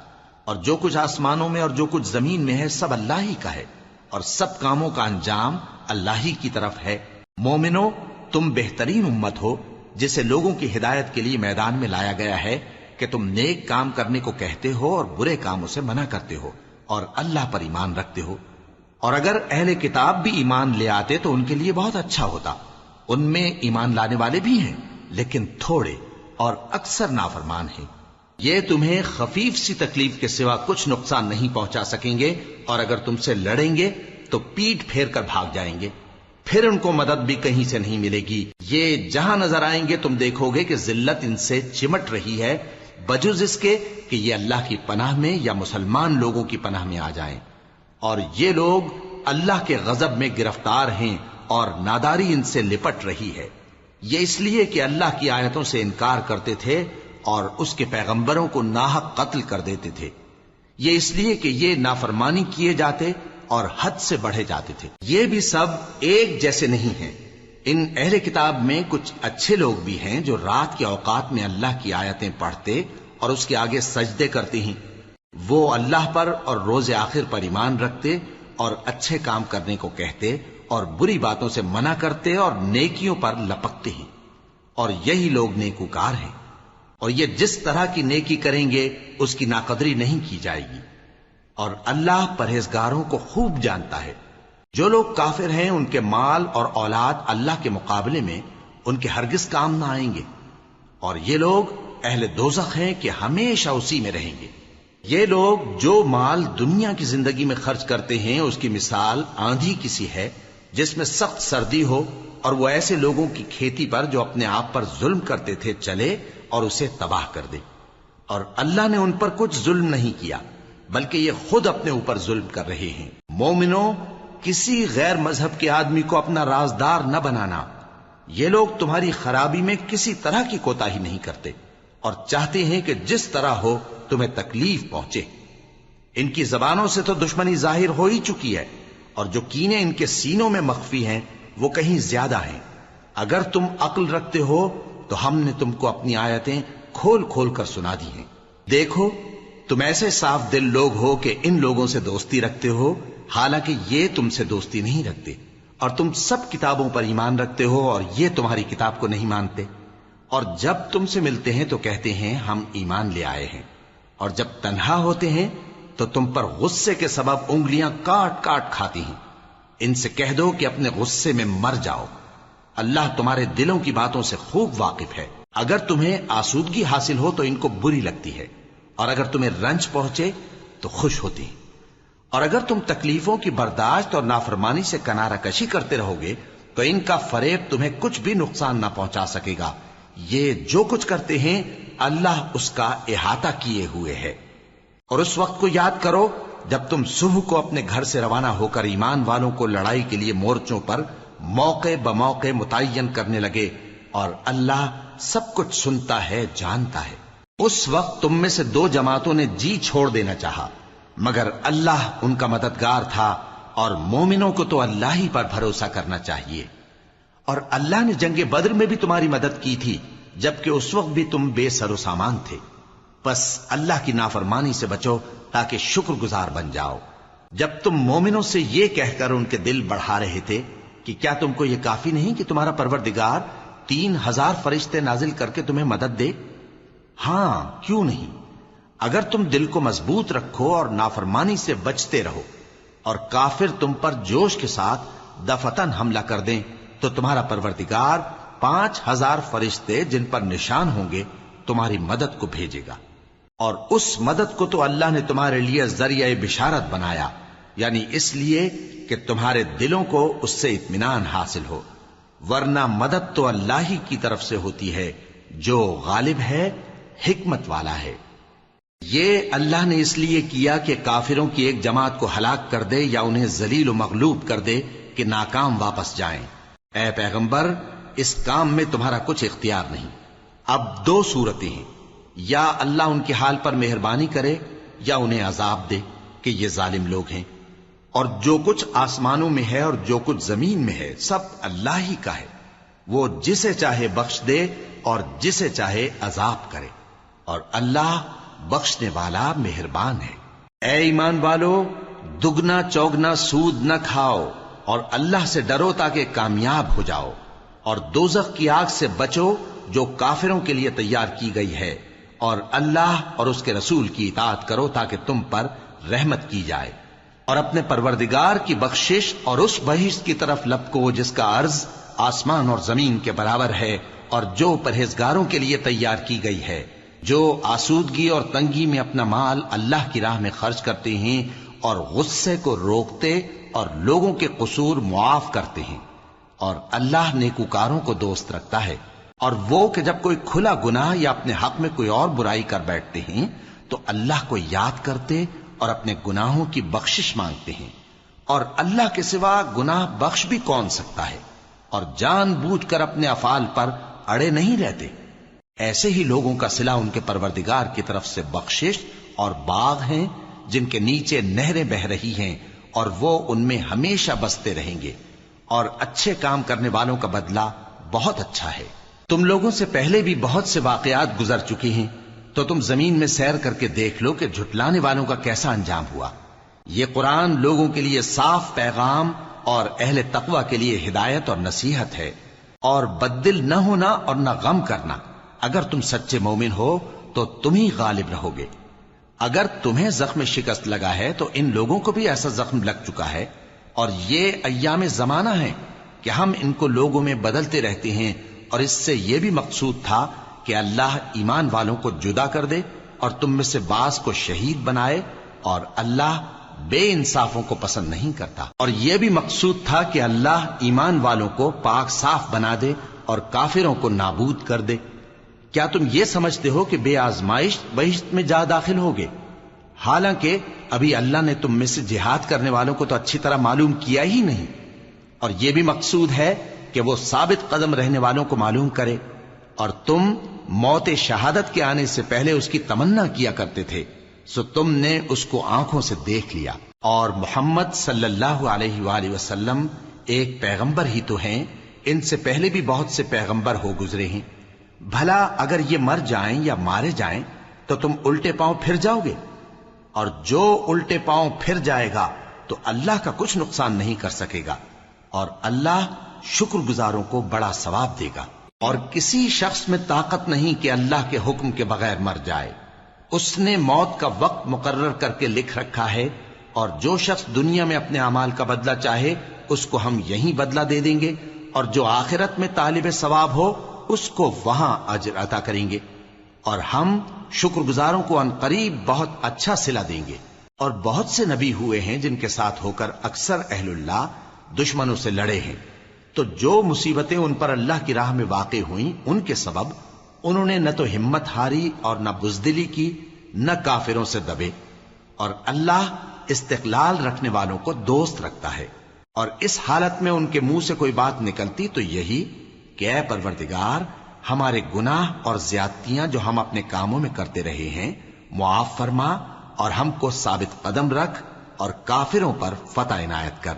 اور جو کچھ آسمانوں میں اور جو کچھ زمین میں ہے سب اللہ ہی کا ہے، اور سب کاموں کا انجام اللہ ہی کی طرف ہے۔ مومنو، تم بہترین امت ہو جسے لوگوں کی ہدایت کے لیے میدان میں لایا گیا ہے کہ تم نیک کام کرنے کو کہتے ہو اور برے کاموں سے منع کرتے ہو اور اللہ پر ایمان رکھتے ہو۔ اور اگر اہل کتاب بھی ایمان لے آتے تو ان کے لیے بہت اچھا ہوتا، ان میں ایمان لانے والے بھی ہیں لیکن تھوڑے اور اکثر نافرمان ہیں۔ یہ تمہیں خفیف سی تکلیف کے سوا کچھ نقصان نہیں پہنچا سکیں گے، اور اگر تم سے لڑیں گے تو پیٹ پھیر کر بھاگ جائیں گے، پھر ان کو مدد بھی کہیں سے نہیں ملے گی۔ یہ جہاں نظر آئیں گے تم دیکھو گے کہ ذلت ان سے چمٹ رہی ہے، بجز اس کے کہ یہ اللہ کی پناہ میں یا مسلمان لوگوں کی پناہ میں آ جائیں، اور یہ لوگ اللہ کے غضب میں گرفتار ہیں اور ناداری ان سے لپٹ رہی ہے۔ یہ اس لیے کہ اللہ کی آیتوں سے انکار کرتے تھے اور اس کے پیغمبروں کو ناحق قتل کر دیتے تھے۔ یہ اس لیے کہ یہ نافرمانی کیے جاتے اور حد سے بڑھے جاتے تھے۔ یہ بھی سب ایک جیسے نہیں ہیں۔ ان اہل کتاب میں کچھ اچھے لوگ بھی ہیں جو رات کے اوقات میں اللہ کی آیتیں پڑھتے اور اس کے آگے سجدے کرتے ہیں۔ وہ اللہ پر اور روز آخر پر ایمان رکھتے اور اچھے کام کرنے کو کہتے اور بری باتوں سے منع کرتے اور نیکیوں پر لپکتے ہیں، اور یہی لوگ نیکوکار ہیں۔ اور یہ جس طرح کی نیکی کریں گے اس کی ناقدری نہیں کی جائے گی، اور اللہ پرہیزگاروں کو خوب جانتا ہے۔ جو لوگ کافر ہیں ان کے مال اور اولاد اللہ کے مقابلے میں ان کے ہرگز کام نہ آئیں گے، اور یہ لوگ اہل دوزخ ہیں کہ ہمیشہ اسی میں رہیں گے۔ یہ لوگ جو مال دنیا کی زندگی میں خرچ کرتے ہیں اس کی مثال آندھی کسی ہے جس میں سخت سردی ہو، اور وہ ایسے لوگوں کی کھیتی پر جو اپنے آپ پر ظلم کرتے تھے چلے اور اسے تباہ کر دے۔ اور اللہ نے ان پر کچھ ظلم نہیں کیا بلکہ یہ خود اپنے اوپر ظلم کر رہے ہیں۔ مومنوں، کسی غیر مذہب کے آدمی کو اپنا رازدار نہ بنانا۔ یہ لوگ تمہاری خرابی میں کسی طرح کی کوتاہی نہیں کرتے اور چاہتے ہیں کہ جس طرح ہو تمہیں تکلیف پہنچے۔ ان کی زبانوں سے تو دشمنی ظاہر ہو ہی چکی ہے، اور جو کینے ان کے سینوں میں مخفی ہیں وہ کہیں زیادہ ہیں۔ اگر تم عقل رکھتے ہو تو ہم نے تم کو اپنی آیتیں کھول کھول کر سنا دی ہیں۔ دیکھو، تم ایسے صاف دل لوگ ہو کہ ان لوگوں سے دوستی رکھتے ہو، حالانکہ یہ تم سے دوستی نہیں رکھتے، اور تم سب کتابوں پر ایمان رکھتے ہو اور یہ تمہاری کتاب کو نہیں مانتے۔ اور جب تم سے ملتے ہیں تو کہتے ہیں ہم ایمان لے آئے ہیں، اور جب تنہا ہوتے ہیں تو تم پر غصے کے سبب انگلیاں کاٹ کاٹ کھاتی ہیں۔ ان سے کہہ دو کہ اپنے غصے میں مر جاؤ، اللہ تمہارے دلوں کی باتوں سے خوب واقف ہے۔ اگر تمہیں آسودگی حاصل ہو تو ان کو بری لگتی ہے، اور اگر تمہیں رنج پہنچے تو خوش ہوتی ہیں۔ اور اگر تم تکلیفوں کی برداشت اور نافرمانی سے کنارہ کشی کرتے رہو گے تو ان کا فریب تمہیں کچھ بھی نقصان نہ پہنچا سکے گا۔ یہ جو کچھ کرتے ہیں اللہ اس کا احاطہ کیے ہوئے ہے۔ اور اس وقت کو یاد کرو جب تم صبح کو اپنے گھر سے روانہ ہو کر ایمان والوں کو لڑائی کے لیے مورچوں پر موقع بموقع متعین کرنے لگے، اور اللہ سب کچھ سنتا ہے، جانتا ہے۔ اس وقت تم میں سے دو جماعتوں نے جی چھوڑ دینا چاہا، مگر اللہ ان کا مددگار تھا، اور مومنوں کو تو اللہ ہی پر بھروسہ کرنا چاہیے۔ اور اللہ نے جنگ بدر میں بھی تمہاری مدد کی تھی جبکہ اس وقت بھی تم بے سر و سامان تھے۔ بس اللہ کی نافرمانی سے بچو تاکہ شکر گزار بن جاؤ۔ جب تم مومنوں سے یہ کہہ کر ان کے دل بڑھا رہے تھے کہ کیا تم کو یہ کافی نہیں کہ تمہارا پروردگار 3000 فرشتے نازل کر کے تمہیں مدد دے؟ ہاں، کیوں نہیں؟ اگر تم دل کو مضبوط رکھو اور نافرمانی سے بچتے رہو، اور کافر تم پر جوش کے ساتھ دفتن حملہ کر دیں تو تمہارا پروردگار 5000 فرشتے جن پر نشان ہوں گے تمہاری مدد کو بھیجے گا۔ اور اس مدد کو تو اللہ نے تمہارے لیے ذریعہ بشارت بنایا، یعنی اس لیے کہ تمہارے دلوں کو اس سے اطمینان حاصل ہو، ورنہ مدد تو اللہ ہی کی طرف سے ہوتی ہے جو غالب ہے، حکمت والا ہے۔ یہ اللہ نے اس لیے کیا کہ کافروں کی ایک جماعت کو ہلاک کر دے یا انہیں ذلیل و مغلوب کر دے کہ ناکام واپس جائیں۔ اے پیغمبر، اس کام میں تمہارا کچھ اختیار نہیں۔ اب دو صورتیں ہیں، یا اللہ ان کے حال پر مہربانی کرے یا انہیں عذاب دے کہ یہ ظالم لوگ ہیں۔ اور جو کچھ آسمانوں میں ہے اور جو کچھ زمین میں ہے سب اللہ ہی کا ہے، وہ جسے چاہے بخش دے اور جسے چاہے عذاب کرے، اور اللہ بخشنے والا مہربان ہے۔ اے ایمان والو، دگنا چوگنا سود نہ کھاؤ اور اللہ سے ڈرو تاکہ کامیاب ہو جاؤ، اور دوزخ کی آگ سے بچو جو کافروں کے لیے تیار کی گئی ہے، اور اللہ اور اس کے رسول کی اطاعت کرو تاکہ تم پر رحمت کی جائے، اور اپنے پروردگار کی بخشش اور اس بہشت کی طرف لپکو جس کا عرض آسمان اور زمین کے برابر ہے اور جو پرہیزگاروں کے لیے تیار کی گئی ہے، جو آسودگی اور تنگی میں اپنا مال اللہ کی راہ میں خرچ کرتے ہیں اور غصے کو روکتے اور لوگوں کے قصور معاف کرتے ہیں، اور اللہ نیکوکاروں کو دوست رکھتا ہے۔ اور وہ کہ جب کوئی کھلا گناہ یا اپنے حق میں کوئی اور برائی کر بیٹھتے ہیں تو اللہ کو یاد کرتے اور اپنے گناہوں کی بخشش مانگتے ہیں، اور اللہ کے سوا گناہ بخش بھی کون سکتا ہے، اور جان بوجھ کر اپنے افعال پر اڑے نہیں رہتے۔ ایسے ہی لوگوں کا صلہ ان کے پروردگار کی طرف سے بخشش اور باغ ہیں جن کے نیچے نہریں بہ رہی ہیں، اور وہ ان میں ہمیشہ بستے رہیں گے، اور اچھے کام کرنے والوں کا بدلہ بہت اچھا ہے۔ تم لوگوں سے پہلے بھی بہت سے واقعات گزر چکی ہیں، تو تم زمین میں سیر کر کے دیکھ لو کہ جھٹلانے والوں کا کیسا انجام ہوا۔ یہ قرآن لوگوں کے لیے صاف پیغام اور اہل تقوی کے لیے ہدایت اور نصیحت ہے، اور بددل نہ ہونا اور نہ غم کرنا۔ اگر تم سچے مومن ہو تو تم ہی غالب رہو گے۔ اگر تمہیں زخم شکست لگا ہے تو ان لوگوں کو بھی ایسا زخم لگ چکا ہے، اور یہ ایام زمانہ ہے کہ ہم ان کو لوگوں میں بدلتے رہتے ہیں، اور اس سے یہ بھی مقصود تھا کہ اللہ ایمان والوں کو جدا کر دے اور تم میں سے بعض کو شہید بنائے، اور اللہ بے انصافوں کو پسند نہیں کرتا۔ اور یہ بھی مقصود تھا کہ اللہ ایمان والوں کو پاک صاف بنا دے اور کافروں کو نابود کر دے۔ کیا تم یہ سمجھتے ہو کہ بے آزمائش بہشت میں جا داخل ہوگے؟ حالانکہ ابھی اللہ نے تم میں سے جہاد کرنے والوں کو تو اچھی طرح معلوم کیا ہی نہیں، اور یہ بھی مقصود ہے کہ وہ ثابت قدم رہنے والوں کو معلوم کرے، اور تم موت شہادت کے آنے سے پہلے اس کی تمنا کیا کرتے تھے، سو تم نے اس کو آنکھوں سے دیکھ لیا۔ اور محمد صلی اللہ علیہ وآلہ وسلم ایک پیغمبر ہی تو ہیں، ان سے پہلے بھی بہت سے پیغمبر ہو گزرے ہیں۔ بھلا اگر یہ مر جائیں یا مارے جائیں تو تم الٹے پاؤں پھر جاؤ گے؟ اور جو الٹے پاؤں پھر جائے گا تو اللہ کا کچھ نقصان نہیں کر سکے گا، اور اللہ شکر گزاروں کو بڑا ثواب دے گا۔ اور کسی شخص میں طاقت نہیں کہ اللہ کے حکم کے بغیر مر جائے، اس نے موت کا وقت مقرر کر کے لکھ رکھا ہے، اور جو شخص دنیا میں اپنے اعمال کا بدلہ چاہے اس کو ہم یہیں بدلہ دے دیں گے، اور جو آخرت میں طالب ثواب ہو اس کو وہاں اجر عطا کریں گے، اور ہم شکر گزاروں کو ان قریب بہت اچھا صلہ دیں گے۔ اور بہت سے نبی ہوئے ہیں جن کے ساتھ ہو کر اکثر اہل اللہ دشمنوں سے لڑے ہیں، تو جو مصیبتیں ان پر اللہ کی راہ میں واقع ہوئیں ان کے سبب انہوں نے نہ تو ہمت ہاری اور نہ بزدلی کی، نہ کافروں سے دبے، اور اللہ استقلال رکھنے والوں کو دوست رکھتا ہے۔ اور اس حالت میں ان کے منہ سے کوئی بات نکلتی تو یہی کہ اے پروردگار، ہمارے گناہ اور زیادتیاں جو ہم اپنے کاموں میں کرتے رہے ہیں معاف فرما، اور ہم کو ثابت قدم رکھ، اور کافروں پر فتح عنایت کر۔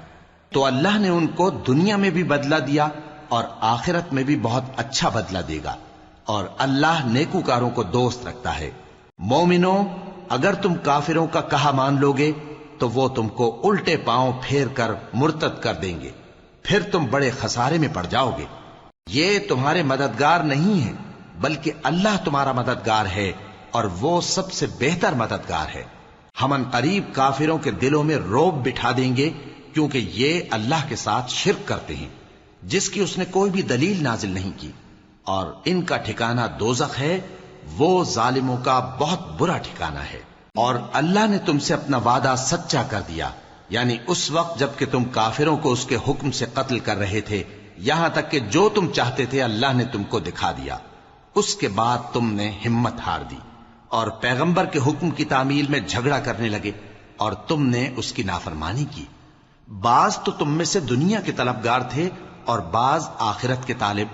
تو اللہ نے ان کو دنیا میں بھی بدلہ دیا اور آخرت میں بھی بہت اچھا بدلہ دے گا، اور اللہ نیکوکاروں کو دوست رکھتا ہے۔ مومنو، اگر تم کافروں کا کہا مان لوگے تو وہ تم کو الٹے پاؤں پھیر کر مرتد کر دیں گے، پھر تم بڑے خسارے میں پڑ جاؤ گے۔ یہ تمہارے مددگار نہیں ہیں بلکہ اللہ تمہارا مددگار ہے، اور وہ سب سے بہتر مددگار ہے۔ ہم ان قریب کافروں کے دلوں میں رعب بٹھا دیں گے، کیونکہ یہ اللہ کے ساتھ شرک کرتے ہیں جس کی اس نے کوئی بھی دلیل نازل نہیں کی، اور ان کا ٹھکانہ دوزخ ہے، وہ ظالموں کا بہت برا ٹھکانہ ہے۔ اور اللہ نے تم سے اپنا وعدہ سچا کر دیا، یعنی اس وقت جب کہ تم کافروں کو اس کے حکم سے قتل کر رہے تھے، یہاں تک کہ جو تم چاہتے تھے اللہ نے تم کو دکھا دیا۔ اس کے بعد تم نے ہمت ہار دی اور پیغمبر کے حکم کی تعمیل میں جھگڑا کرنے لگے، اور تم نے اس کی نافرمانی کی۔ بعض تو تم میں سے دنیا کے طلبگار تھے اور بعض آخرت کے طالب۔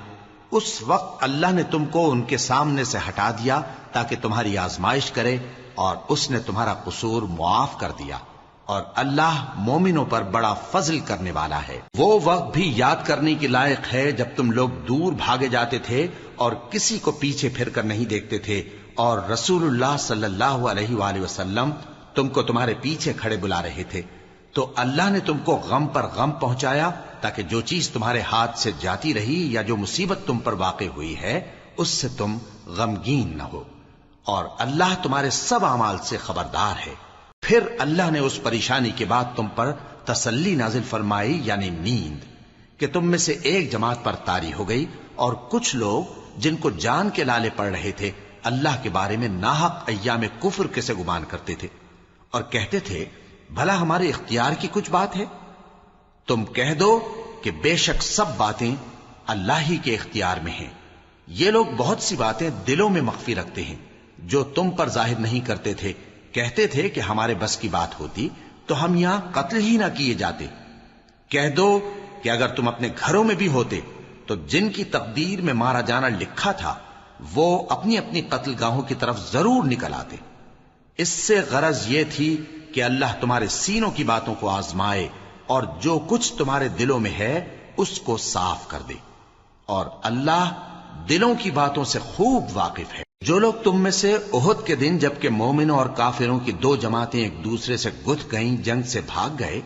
اس وقت اللہ نے تم کو ان کے سامنے سے ہٹا دیا تاکہ تمہاری آزمائش کرے، اور اس نے تمہارا قصور معاف کر دیا، اور اللہ مومنوں پر بڑا فضل کرنے والا ہے۔ وہ وقت بھی یاد کرنے کی لائق ہے جب تم لوگ دور بھاگے جاتے تھے اور کسی کو پیچھے پھر کر نہیں دیکھتے تھے، اور رسول اللہ صلی اللہ علیہ وآلہ وسلم تم کو تمہارے پیچھے کھڑے بلا رہے تھے، تو اللہ نے تم کو غم پر غم پہنچایا تاکہ جو چیز تمہارے ہاتھ سے جاتی رہی یا جو مصیبت تم پر واقع ہوئی ہے اس سے تم غمگین نہ ہو، اور اللہ تمہارے سب اعمال سے خبردار ہے۔ پھر اللہ نے اس پریشانی کے بعد تم پر تسلی نازل فرمائی، یعنی نیند۔ کہ تم میں سے ایک جماعت پر طاری ہو گئی اور کچھ لوگ جن کو جان کے لالے پڑ رہے تھے اللہ کے بارے میں ناحق ایام کفر کے سے گمان کرتے تھے اور کہتے تھے بھلا ہمارے اختیار کی کچھ بات ہے؟ تم کہہ دو کہ بے شک سب باتیں اللہ ہی کے اختیار میں ہیں۔ یہ لوگ بہت سی باتیں دلوں میں مخفی رکھتے ہیں جو تم پر ظاہر نہیں کرتے تھے۔ کہتے تھے کہ ہمارے بس کی بات ہوتی تو ہم یہاں قتل ہی نہ کیے جاتے۔ کہہ دو کہ اگر تم اپنے گھروں میں بھی ہوتے تو جن کی تقدیر میں مارا جانا لکھا تھا وہ اپنی اپنی قتل گاہوں کی طرف ضرور نکل آتے۔ اس سے غرض یہ تھی کہ اللہ تمہارے سینوں کی باتوں کو آزمائے اور جو کچھ تمہارے دلوں میں ہے اس کو صاف کر دے، اور اللہ دلوں کی باتوں سے خوب واقف ہے۔ جو لوگ تم میں سے احد کے دن جبکہ مومنوں اور کافروں کی دو جماعتیں ایک دوسرے سے گتھ گئیں جنگ سے بھاگ گئے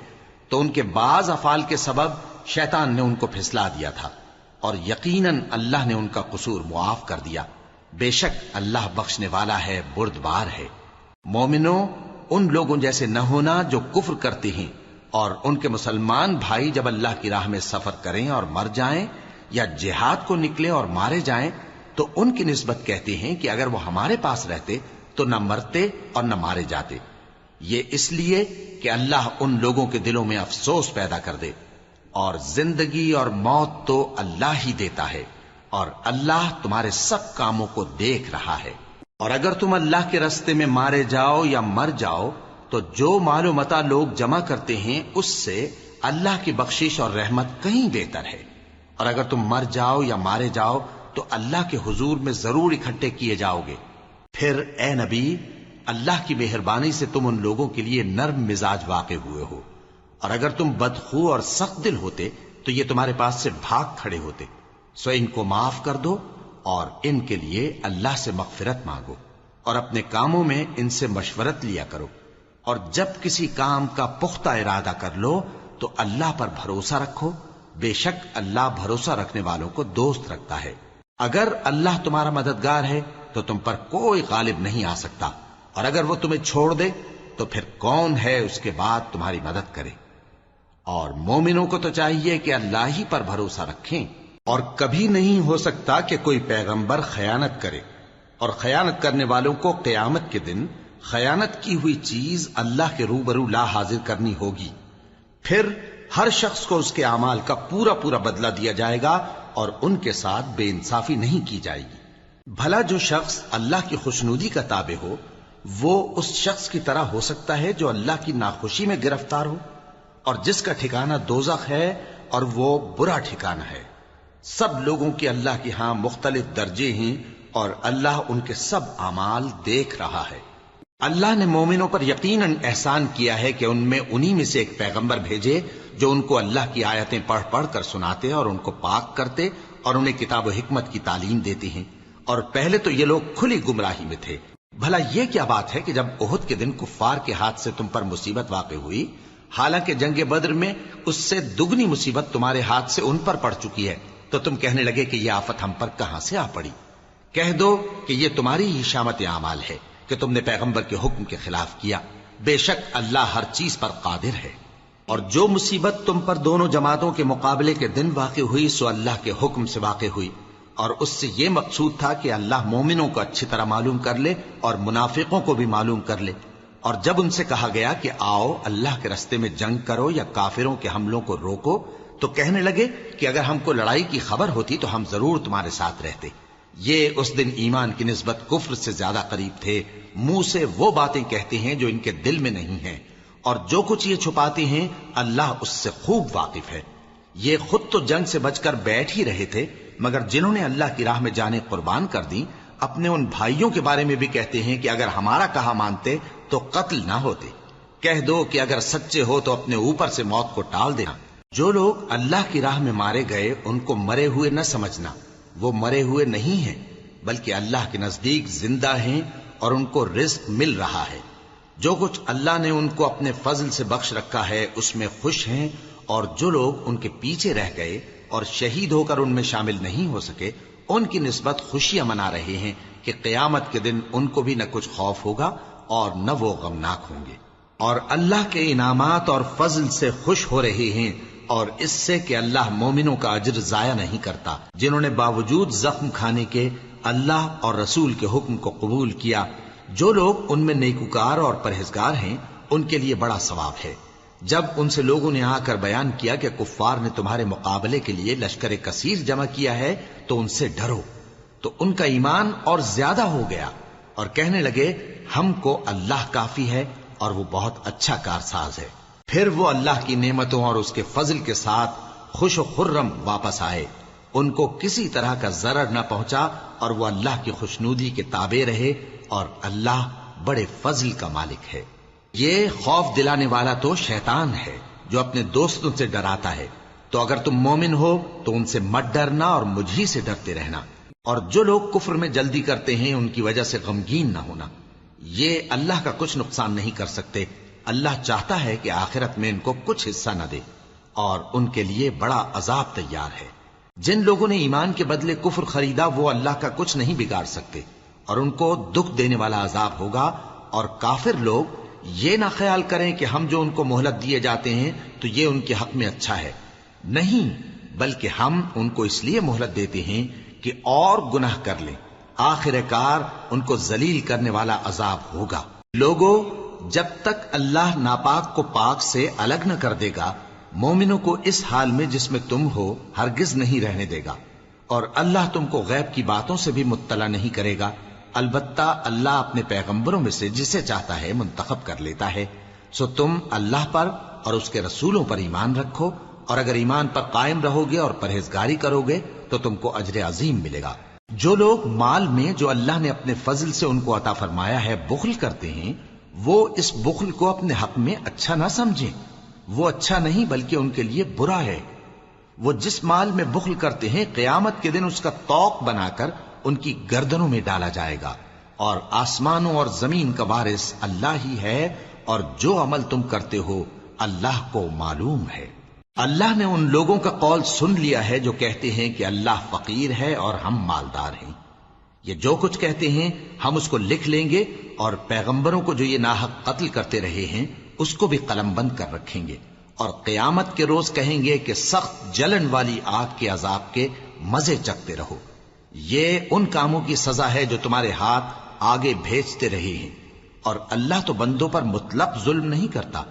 تو ان کے بعض افعال کے سبب شیطان نے ان کو پھسلا دیا تھا، اور یقیناً اللہ نے ان کا قصور معاف کر دیا۔ بے شک اللہ بخشنے والا ہے، بردبار ہے۔ مومنوں، ان لوگوں جیسے نہ ہونا جو کفر کرتے ہیں، اور ان کے مسلمان بھائی جب اللہ کی راہ میں سفر کریں اور مر جائیں یا جہاد کو نکلیں اور مارے جائیں تو ان کی نسبت کہتے ہیں کہ اگر وہ ہمارے پاس رہتے تو نہ مرتے اور نہ مارے جاتے۔ یہ اس لیے کہ اللہ ان لوگوں کے دلوں میں افسوس پیدا کر دے، اور زندگی اور موت تو اللہ ہی دیتا ہے، اور اللہ تمہارے سب کاموں کو دیکھ رہا ہے۔ اور اگر تم اللہ کے راستے میں مارے جاؤ یا مر جاؤ تو جو مال و متاع لوگ جمع کرتے ہیں اس سے اللہ کی بخشش اور رحمت کہیں بہتر ہے، اور اگر تم مر جاؤ یا مارے جاؤ تو اللہ کے حضور میں ضرور اکٹھے کیے جاؤ گے۔ پھر اے نبی، اللہ کی مہربانی سے تم ان لوگوں کے لیے نرم مزاج واقع ہوئے ہو، اور اگر تم بدخو اور سخت دل ہوتے تو یہ تمہارے پاس سے بھاگ کھڑے ہوتے۔ سو ان کو معاف کر دو اور ان کے لیے اللہ سے مغفرت مانگو، اور اپنے کاموں میں ان سے مشورت لیا کرو، اور جب کسی کام کا پختہ ارادہ کر لو تو اللہ پر بھروسہ رکھو، بے شک اللہ بھروسہ رکھنے والوں کو دوست رکھتا ہے۔ اگر اللہ تمہارا مددگار ہے تو تم پر کوئی غالب نہیں آ سکتا، اور اگر وہ تمہیں چھوڑ دے تو پھر کون ہے اس کے بعد تمہاری مدد کرے؟ اور مومنوں کو تو چاہیے کہ اللہ ہی پر بھروسہ رکھیں، اور کبھی نہیں ہو سکتا کہ کوئی پیغمبر خیانت کرے، اور خیانت کرنے والوں کو قیامت کے دن خیانت کی ہوئی چیز اللہ کے روبرو لا حاضر کرنی ہوگی۔ پھر ہر شخص کو اس کے اعمال کا پورا پورا بدلہ دیا جائے گا، اور ان کے ساتھ بے انصافی نہیں کی جائے گی۔ بھلا جو شخص اللہ کی خوشنودی کا تابع ہو وہ اس شخص کی طرح ہو سکتا ہے جو اللہ کی ناخوشی میں گرفتار ہو، اور جس کا ٹھکانہ دوزخ ہے اور وہ برا ٹھکانہ ہے۔ سب لوگوں کے اللہ کے ہاں مختلف درجے ہیں، اور اللہ ان کے سب اعمال دیکھ رہا ہے۔ اللہ نے مومنوں پر یقیناً احسان کیا ہے کہ ان میں انہی میں سے ایک پیغمبر بھیجے جو ان کو اللہ کی آیتیں پڑھ پڑھ کر سناتے اور ان کو پاک کرتے اور انہیں کتاب و حکمت کی تعلیم دیتے ہیں، اور پہلے تو یہ لوگ کھلی گمراہی میں تھے۔ بھلا یہ کیا بات ہے کہ جب احد کے دن کفار کے ہاتھ سے تم پر مصیبت واقع ہوئی، حالانکہ جنگ بدر میں اس سے دگنی مصیبت تمہارے ہاتھ سے ان پر پڑ چکی ہے، تو تم کہنے لگے کہ یہ آفت ہم پر کہاں سے آ پڑی؟ کہہ دو کہ یہ تمہاری ہی شامت اعمال ہے کہ تم نے پیغمبر کے حکم کے خلاف کیا، بے شک اللہ ہر چیز پر قادر ہے۔ اور جو مصیبت تم پر دونوں جماعتوں کے مقابلے کے دن واقع ہوئی سو اللہ کے حکم سے واقع ہوئی، اور اس سے یہ مقصود تھا کہ اللہ مومنوں کو اچھی طرح معلوم کر لے اور منافقوں کو بھی معلوم کر لے۔ اور جب ان سے کہا گیا کہ آؤ اللہ کے راستے میں جنگ کرو یا کافروں کے حملوں کو روکو، تو کہنے لگے کہ اگر ہم کو لڑائی کی خبر ہوتی تو ہم ضرور تمہارے ساتھ رہتے۔ یہ اس دن ایمان کی نسبت کفر سے زیادہ قریب تھے، منہ سے وہ باتیں کہتے ہیں جو ان کے دل میں نہیں ہیں، اور جو کچھ یہ چھپاتے ہیں اللہ اس سے خوب واقف ہے۔ یہ خود تو جنگ سے بچ کر بیٹھ ہی رہے تھے، مگر جنہوں نے اللہ کی راہ میں جانیں قربان کر دیں اپنے ان بھائیوں کے بارے میں بھی کہتے ہیں کہ اگر ہمارا کہا مانتے تو قتل نہ ہوتے۔ کہہ دو کہ اگر سچے ہو تو اپنے اوپر سے موت کو ٹال دینا۔ جو لوگ اللہ کی راہ میں مارے گئے ان کو مرے ہوئے نہ سمجھنا، وہ مرے ہوئے نہیں ہیں بلکہ اللہ کے نزدیک زندہ ہیں اور ان کو رزق مل رہا ہے۔ جو کچھ اللہ نے ان کو اپنے فضل سے بخش رکھا ہے اس میں خوش ہیں، اور جو لوگ ان کے پیچھے رہ گئے اور شہید ہو کر ان میں شامل نہیں ہو سکے ان کی نسبت خوشیاں منا رہے ہیں کہ قیامت کے دن ان کو بھی نہ کچھ خوف ہوگا اور نہ وہ غمناک ہوں گے، اور اللہ کے انعامات اور فضل سے خوش ہو رہے ہیں اور اس سے کہ اللہ مومنوں کا اجر ضائع نہیں کرتا، جنہوں نے باوجود زخم کھانے کے اللہ اور رسول کے حکم کو قبول کیا۔ جو لوگ ان میں نیکوکار اور پرہیزگار ہیں ان کے لیے بڑا ثواب ہے۔ جب ان سے لوگوں نے آ کر بیان کیا کہ کفار نے تمہارے مقابلے کے لیے لشکر کثیر جمع کیا ہے تو ان سے ڈرو، تو ان کا ایمان اور زیادہ ہو گیا اور کہنے لگے ہم کو اللہ کافی ہے اور وہ بہت اچھا کارساز ہے۔ پھر وہ اللہ کی نعمتوں اور اس کے فضل کے ساتھ خوش و خرم واپس آئے، ان کو کسی طرح کا ضرر نہ پہنچا اور وہ اللہ کی خوشنودی کے تابع رہے، اور اللہ بڑے فضل کا مالک ہے۔ یہ خوف دلانے والا تو شیطان ہے جو اپنے دوستوں سے ڈراتا ہے، تو اگر تم مومن ہو تو ان سے مت ڈرنا اور مجھ ہی سے ڈرتے رہنا، اور جو لوگ کفر میں جلدی کرتے ہیں ان کی وجہ سے غمگین نہ ہونا، یہ اللہ کا کچھ نقصان نہیں کر سکتے۔ اللہ چاہتا ہے کہ آخرت میں ان کو کچھ حصہ نہ دے، اور ان کے لیے بڑا عذاب تیار ہے۔ جن لوگوں نے ایمان کے بدلے کفر خریدا وہ اللہ کا کچھ نہیں بگاڑ سکتے، اور ان کو دکھ دینے والا عذاب ہوگا۔ اور کافر لوگ یہ نہ خیال کریں کہ ہم جو ان کو مہلت دیے جاتے ہیں تو یہ ان کے حق میں اچھا ہے، نہیں، بلکہ ہم ان کو اس لیے مہلت دیتے ہیں کہ اور گناہ کر لیں، آخر کار ان کو ذلیل کرنے والا عذاب ہوگا۔ لوگوں، جب تک اللہ ناپاک کو پاک سے الگ نہ کر دے گا، مومنوں کو اس حال میں جس میں تم ہو ہرگز نہیں رہنے دے گا، اور اللہ تم کو غیب کی باتوں سے بھی مطلع نہیں کرے گا۔ البتہ اللہ اپنے پیغمبروں میں سے جسے چاہتا ہے منتخب کر لیتا ہے۔ سو تم اللہ پر اور اس کے رسولوں پر ایمان رکھو، اور اگر ایمان پر قائم رہو گے اور پرہیزگاری کرو گے تو تم کو اجر عظیم ملے گا۔ جو لوگ مال میں جو اللہ نے اپنے فضل سے ان کو عطا فرمایا ہے بخل کرتے ہیں، وہ اس بخل کو اپنے حق میں اچھا نہ سمجھیں، وہ اچھا نہیں بلکہ ان کے لیے برا ہے۔ وہ جس مال میں بخل کرتے ہیں قیامت کے دن اس کا طوق بنا کر ان کی گردنوں میں ڈالا جائے گا، اور آسمانوں اور زمین کا وارث اللہ ہی ہے، اور جو عمل تم کرتے ہو اللہ کو معلوم ہے۔ اللہ نے ان لوگوں کا قول سن لیا ہے جو کہتے ہیں کہ اللہ فقیر ہے اور ہم مالدار ہیں۔ یہ جو کچھ کہتے ہیں ہم اس کو لکھ لیں گے، اور پیغمبروں کو جو یہ ناحق قتل کرتے رہے ہیں اس کو بھی قلم بند کر رکھیں گے، اور قیامت کے روز کہیں گے کہ سخت جلن والی آگ کے عذاب کے مزے چکھتے رہو۔ یہ ان کاموں کی سزا ہے جو تمہارے ہاتھ آگے بھیجتے رہے ہیں، اور اللہ تو بندوں پر مطلق ظلم نہیں کرتا۔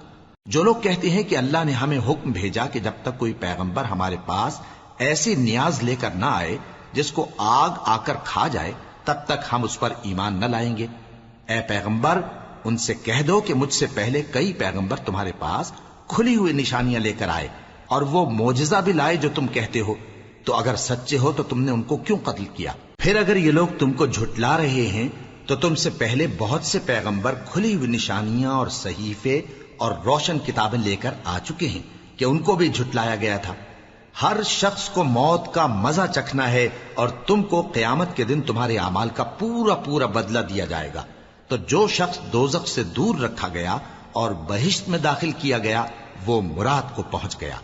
جو لوگ کہتے ہیں کہ اللہ نے ہمیں حکم بھیجا کہ جب تک کوئی پیغمبر ہمارے پاس ایسی نیاز لے کر نہ آئے جس کو آگ آ کر کھا جائے تب تک ہم اس پر ایمان نہ لائیں گے، اے پیغمبر ان سے کہہ دو کہ مجھ سے پہلے کئی پیغمبر تمہارے پاس کھلی ہوئی نشانیاں لے کر آئے، اور وہ معجزہ بھی لائے جو تم کہتے ہو، تو اگر سچے ہو تو تم نے ان کو کیوں قتل کیا؟ پھر اگر یہ لوگ تم کو جھٹلا رہے ہیں تو تم سے پہلے بہت سے پیغمبر کھلی ہوئی نشانیاں اور صحیفے اور روشن کتابیں لے کر آ چکے ہیں کہ ان کو بھی جھٹلایا گیا تھا۔ ہر شخص کو موت کا مزہ چکھنا ہے، اور تم کو قیامت کے دن تمہارے اعمال کا پورا پورا بدلہ دیا جائے گا۔ تو جو شخص دوزخ سے دور رکھا گیا اور بہشت میں داخل کیا گیا وہ مراد کو پہنچ گیا،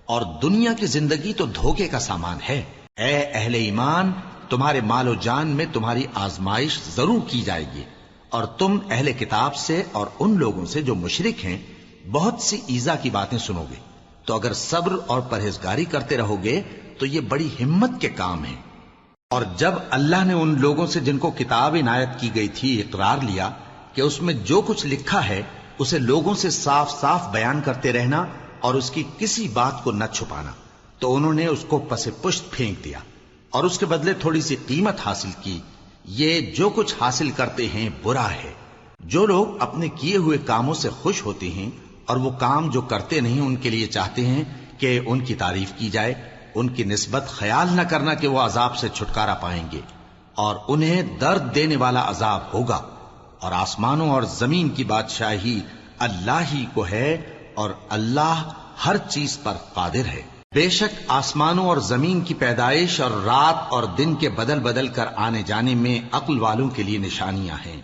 اور دنیا کی زندگی تو دھوکے کا سامان ہے۔ اے اہل ایمان، تمہارے مال و جان میں تمہاری آزمائش ضرور کی جائے گی، اور تم اہل کتاب سے اور ان لوگوں سے جو مشرک ہیں بہت سی ایذا کی باتیں سنو گے، تو اگر صبر اور پرہیزگاری کرتے رہو گے تو یہ بڑی ہمت کے کام ہیں۔ اور جب اللہ نے ان لوگوں سے جن کو کتاب عنایت کی گئی تھی اقرار لیا کہ اس میں جو کچھ لکھا ہے اسے لوگوں سے صاف صاف بیان کرتے رہنا اور اس کی کسی بات کو نہ چھپانا، تو انہوں نے اس کو پس پشت پھینک دیا اور اس کے بدلے تھوڑی سی قیمت حاصل کی۔ یہ جو کچھ حاصل کرتے ہیں برا ہے۔ جو لوگ اپنے کیے ہوئے کاموں سے خوش ہوتے ہیں اور وہ کام جو کرتے نہیں ان کے لیے چاہتے ہیں کہ ان کی تعریف کی جائے، ان کی نسبت خیال نہ کرنا کہ وہ عذاب سے چھٹکارا پائیں گے، اور انہیں درد دینے والا عذاب ہوگا۔ اور آسمانوں اور زمین کی بادشاہی اللہ ہی کو ہے، اور اللہ ہر چیز پر قادر ہے۔ بے شک آسمانوں اور زمین کی پیدائش اور رات اور دن کے بدل بدل کر آنے جانے میں عقل والوں کے لیے نشانیاں ہیں،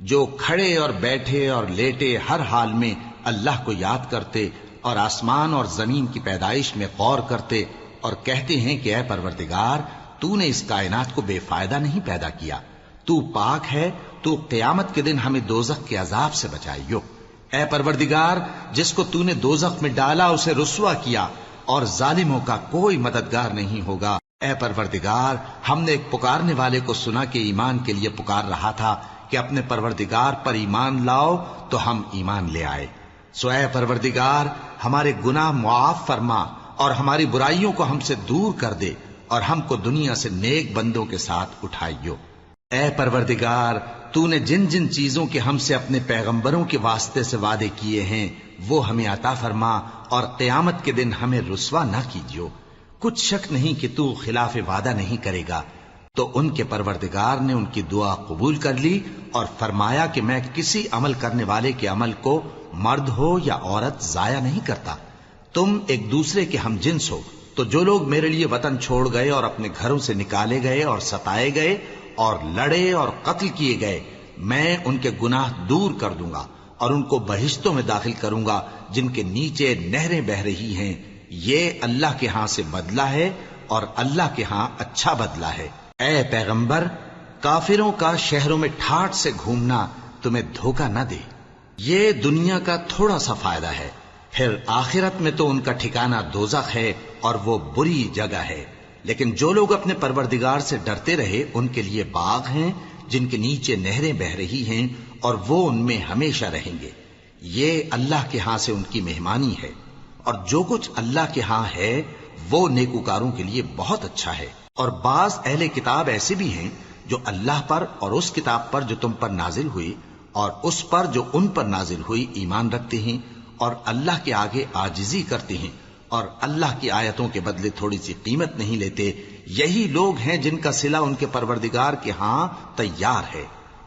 جو کھڑے اور بیٹھے اور لیٹے ہر حال میں اللہ کو یاد کرتے اور آسمان اور زمین کی پیدائش میں غور کرتے اور کہتے ہیں کہ اے پروردگار، تو نے اس کائنات کو بے فائدہ نہیں پیدا کیا، تو پاک ہے، تو قیامت کے دن ہمیں دوزخ کے عذاب سے بچائیو۔ اے پروردگار، جس کو تو نے دوزخ میں ڈالا اسے رسوا کیا، اور ظالموں کا کوئی مددگار نہیں ہوگا۔ اے پروردگار، ہم نے ایک پکارنے والے کو سنا کہ ایمان کے لیے پکار رہا تھا کہ اپنے پروردگار پر ایمان لاؤ، تو ہم ایمان لے آئے۔ سو اے پروردگار، ہمارے گناہ معاف فرما اور ہماری برائیوں کو ہم سے دور کر دے، اور ہم کو دنیا سے نیک بندوں کے ساتھ اٹھائیو۔ اے پروردگار، تو نے جن جن چیزوں کے ہم سے اپنے پیغمبروں کے واسطے سے وعدے کیے ہیں وہ ہمیں عطا فرما، اور قیامت کے دن ہمیں رسوا نہ کیجیو۔ کچھ شک نہیں کہ تو خلاف وعدہ نہیں کرے گا۔ تو ان کے پروردگار نے ان کی دعا قبول کر لی اور فرمایا کہ میں کسی عمل کرنے والے کے عمل کو مرد ہو یا عورت ضائع نہیں کرتا۔ تم ایک دوسرے کے ہم جنس ہو، تو جو لوگ میرے لیے وطن چھوڑ گئے اور اپنے گھروں سے نکالے گئے اور ستائے گئے اور لڑے اور قتل کیے گئے، میں ان کے گناہ دور کر دوں گا اور ان کو بہشتوں میں داخل کروں گا جن کے نیچے نہریں بہ رہی ہیں۔ یہ اللہ کے ہاں سے بدلہ ہے اور اللہ کے ہاں اچھا بدلہ ہے۔ اے پیغمبر، کافروں کا شہروں میں ٹھاٹ سے گھومنا تمہیں دھوکہ نہ دے۔ یہ دنیا کا تھوڑا سا فائدہ ہے، پھر آخرت میں تو ان کا ٹھکانہ دوزخ ہے اور وہ بری جگہ ہے۔ لیکن جو لوگ اپنے پروردگار سے ڈرتے رہے ان کے لیے باغ ہیں جن کے نیچے نہریں بہ رہی ہیں، اور وہ ان میں ہمیشہ رہیں گے۔ یہ اللہ کے ہاں سے ان کی مہمانی ہے، اور جو کچھ اللہ کے ہاں ہے وہ نیکوکاروں کے لیے بہت اچھا ہے۔ اور بعض اہل کتاب ایسے بھی ہیں جو اللہ پر اور اس کتاب پر جو تم پر نازل ہوئی اور اس پر جو ان پر نازل ہوئی ایمان رکھتے ہیں، اور اللہ کے آگے عاجزی کرتے ہیں، اور اللہ کی آیتوں کے بدلے تھوڑی سی قیمت نہیں لیتے۔ یہی لوگ ہیں جن کا صلہ ان کے پروردگار کے ہاں تیار ہے،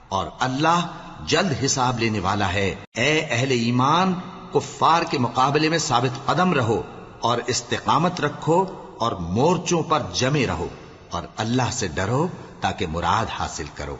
اور اللہ جلد حساب لینے والا ہے۔ اے اہل ایمان، کفار کے مقابلے میں ثابت قدم رہو اور استقامت رکھو اور مورچوں پر جمے رہو، اور اللہ سے ڈرو تاکہ مراد حاصل کرو۔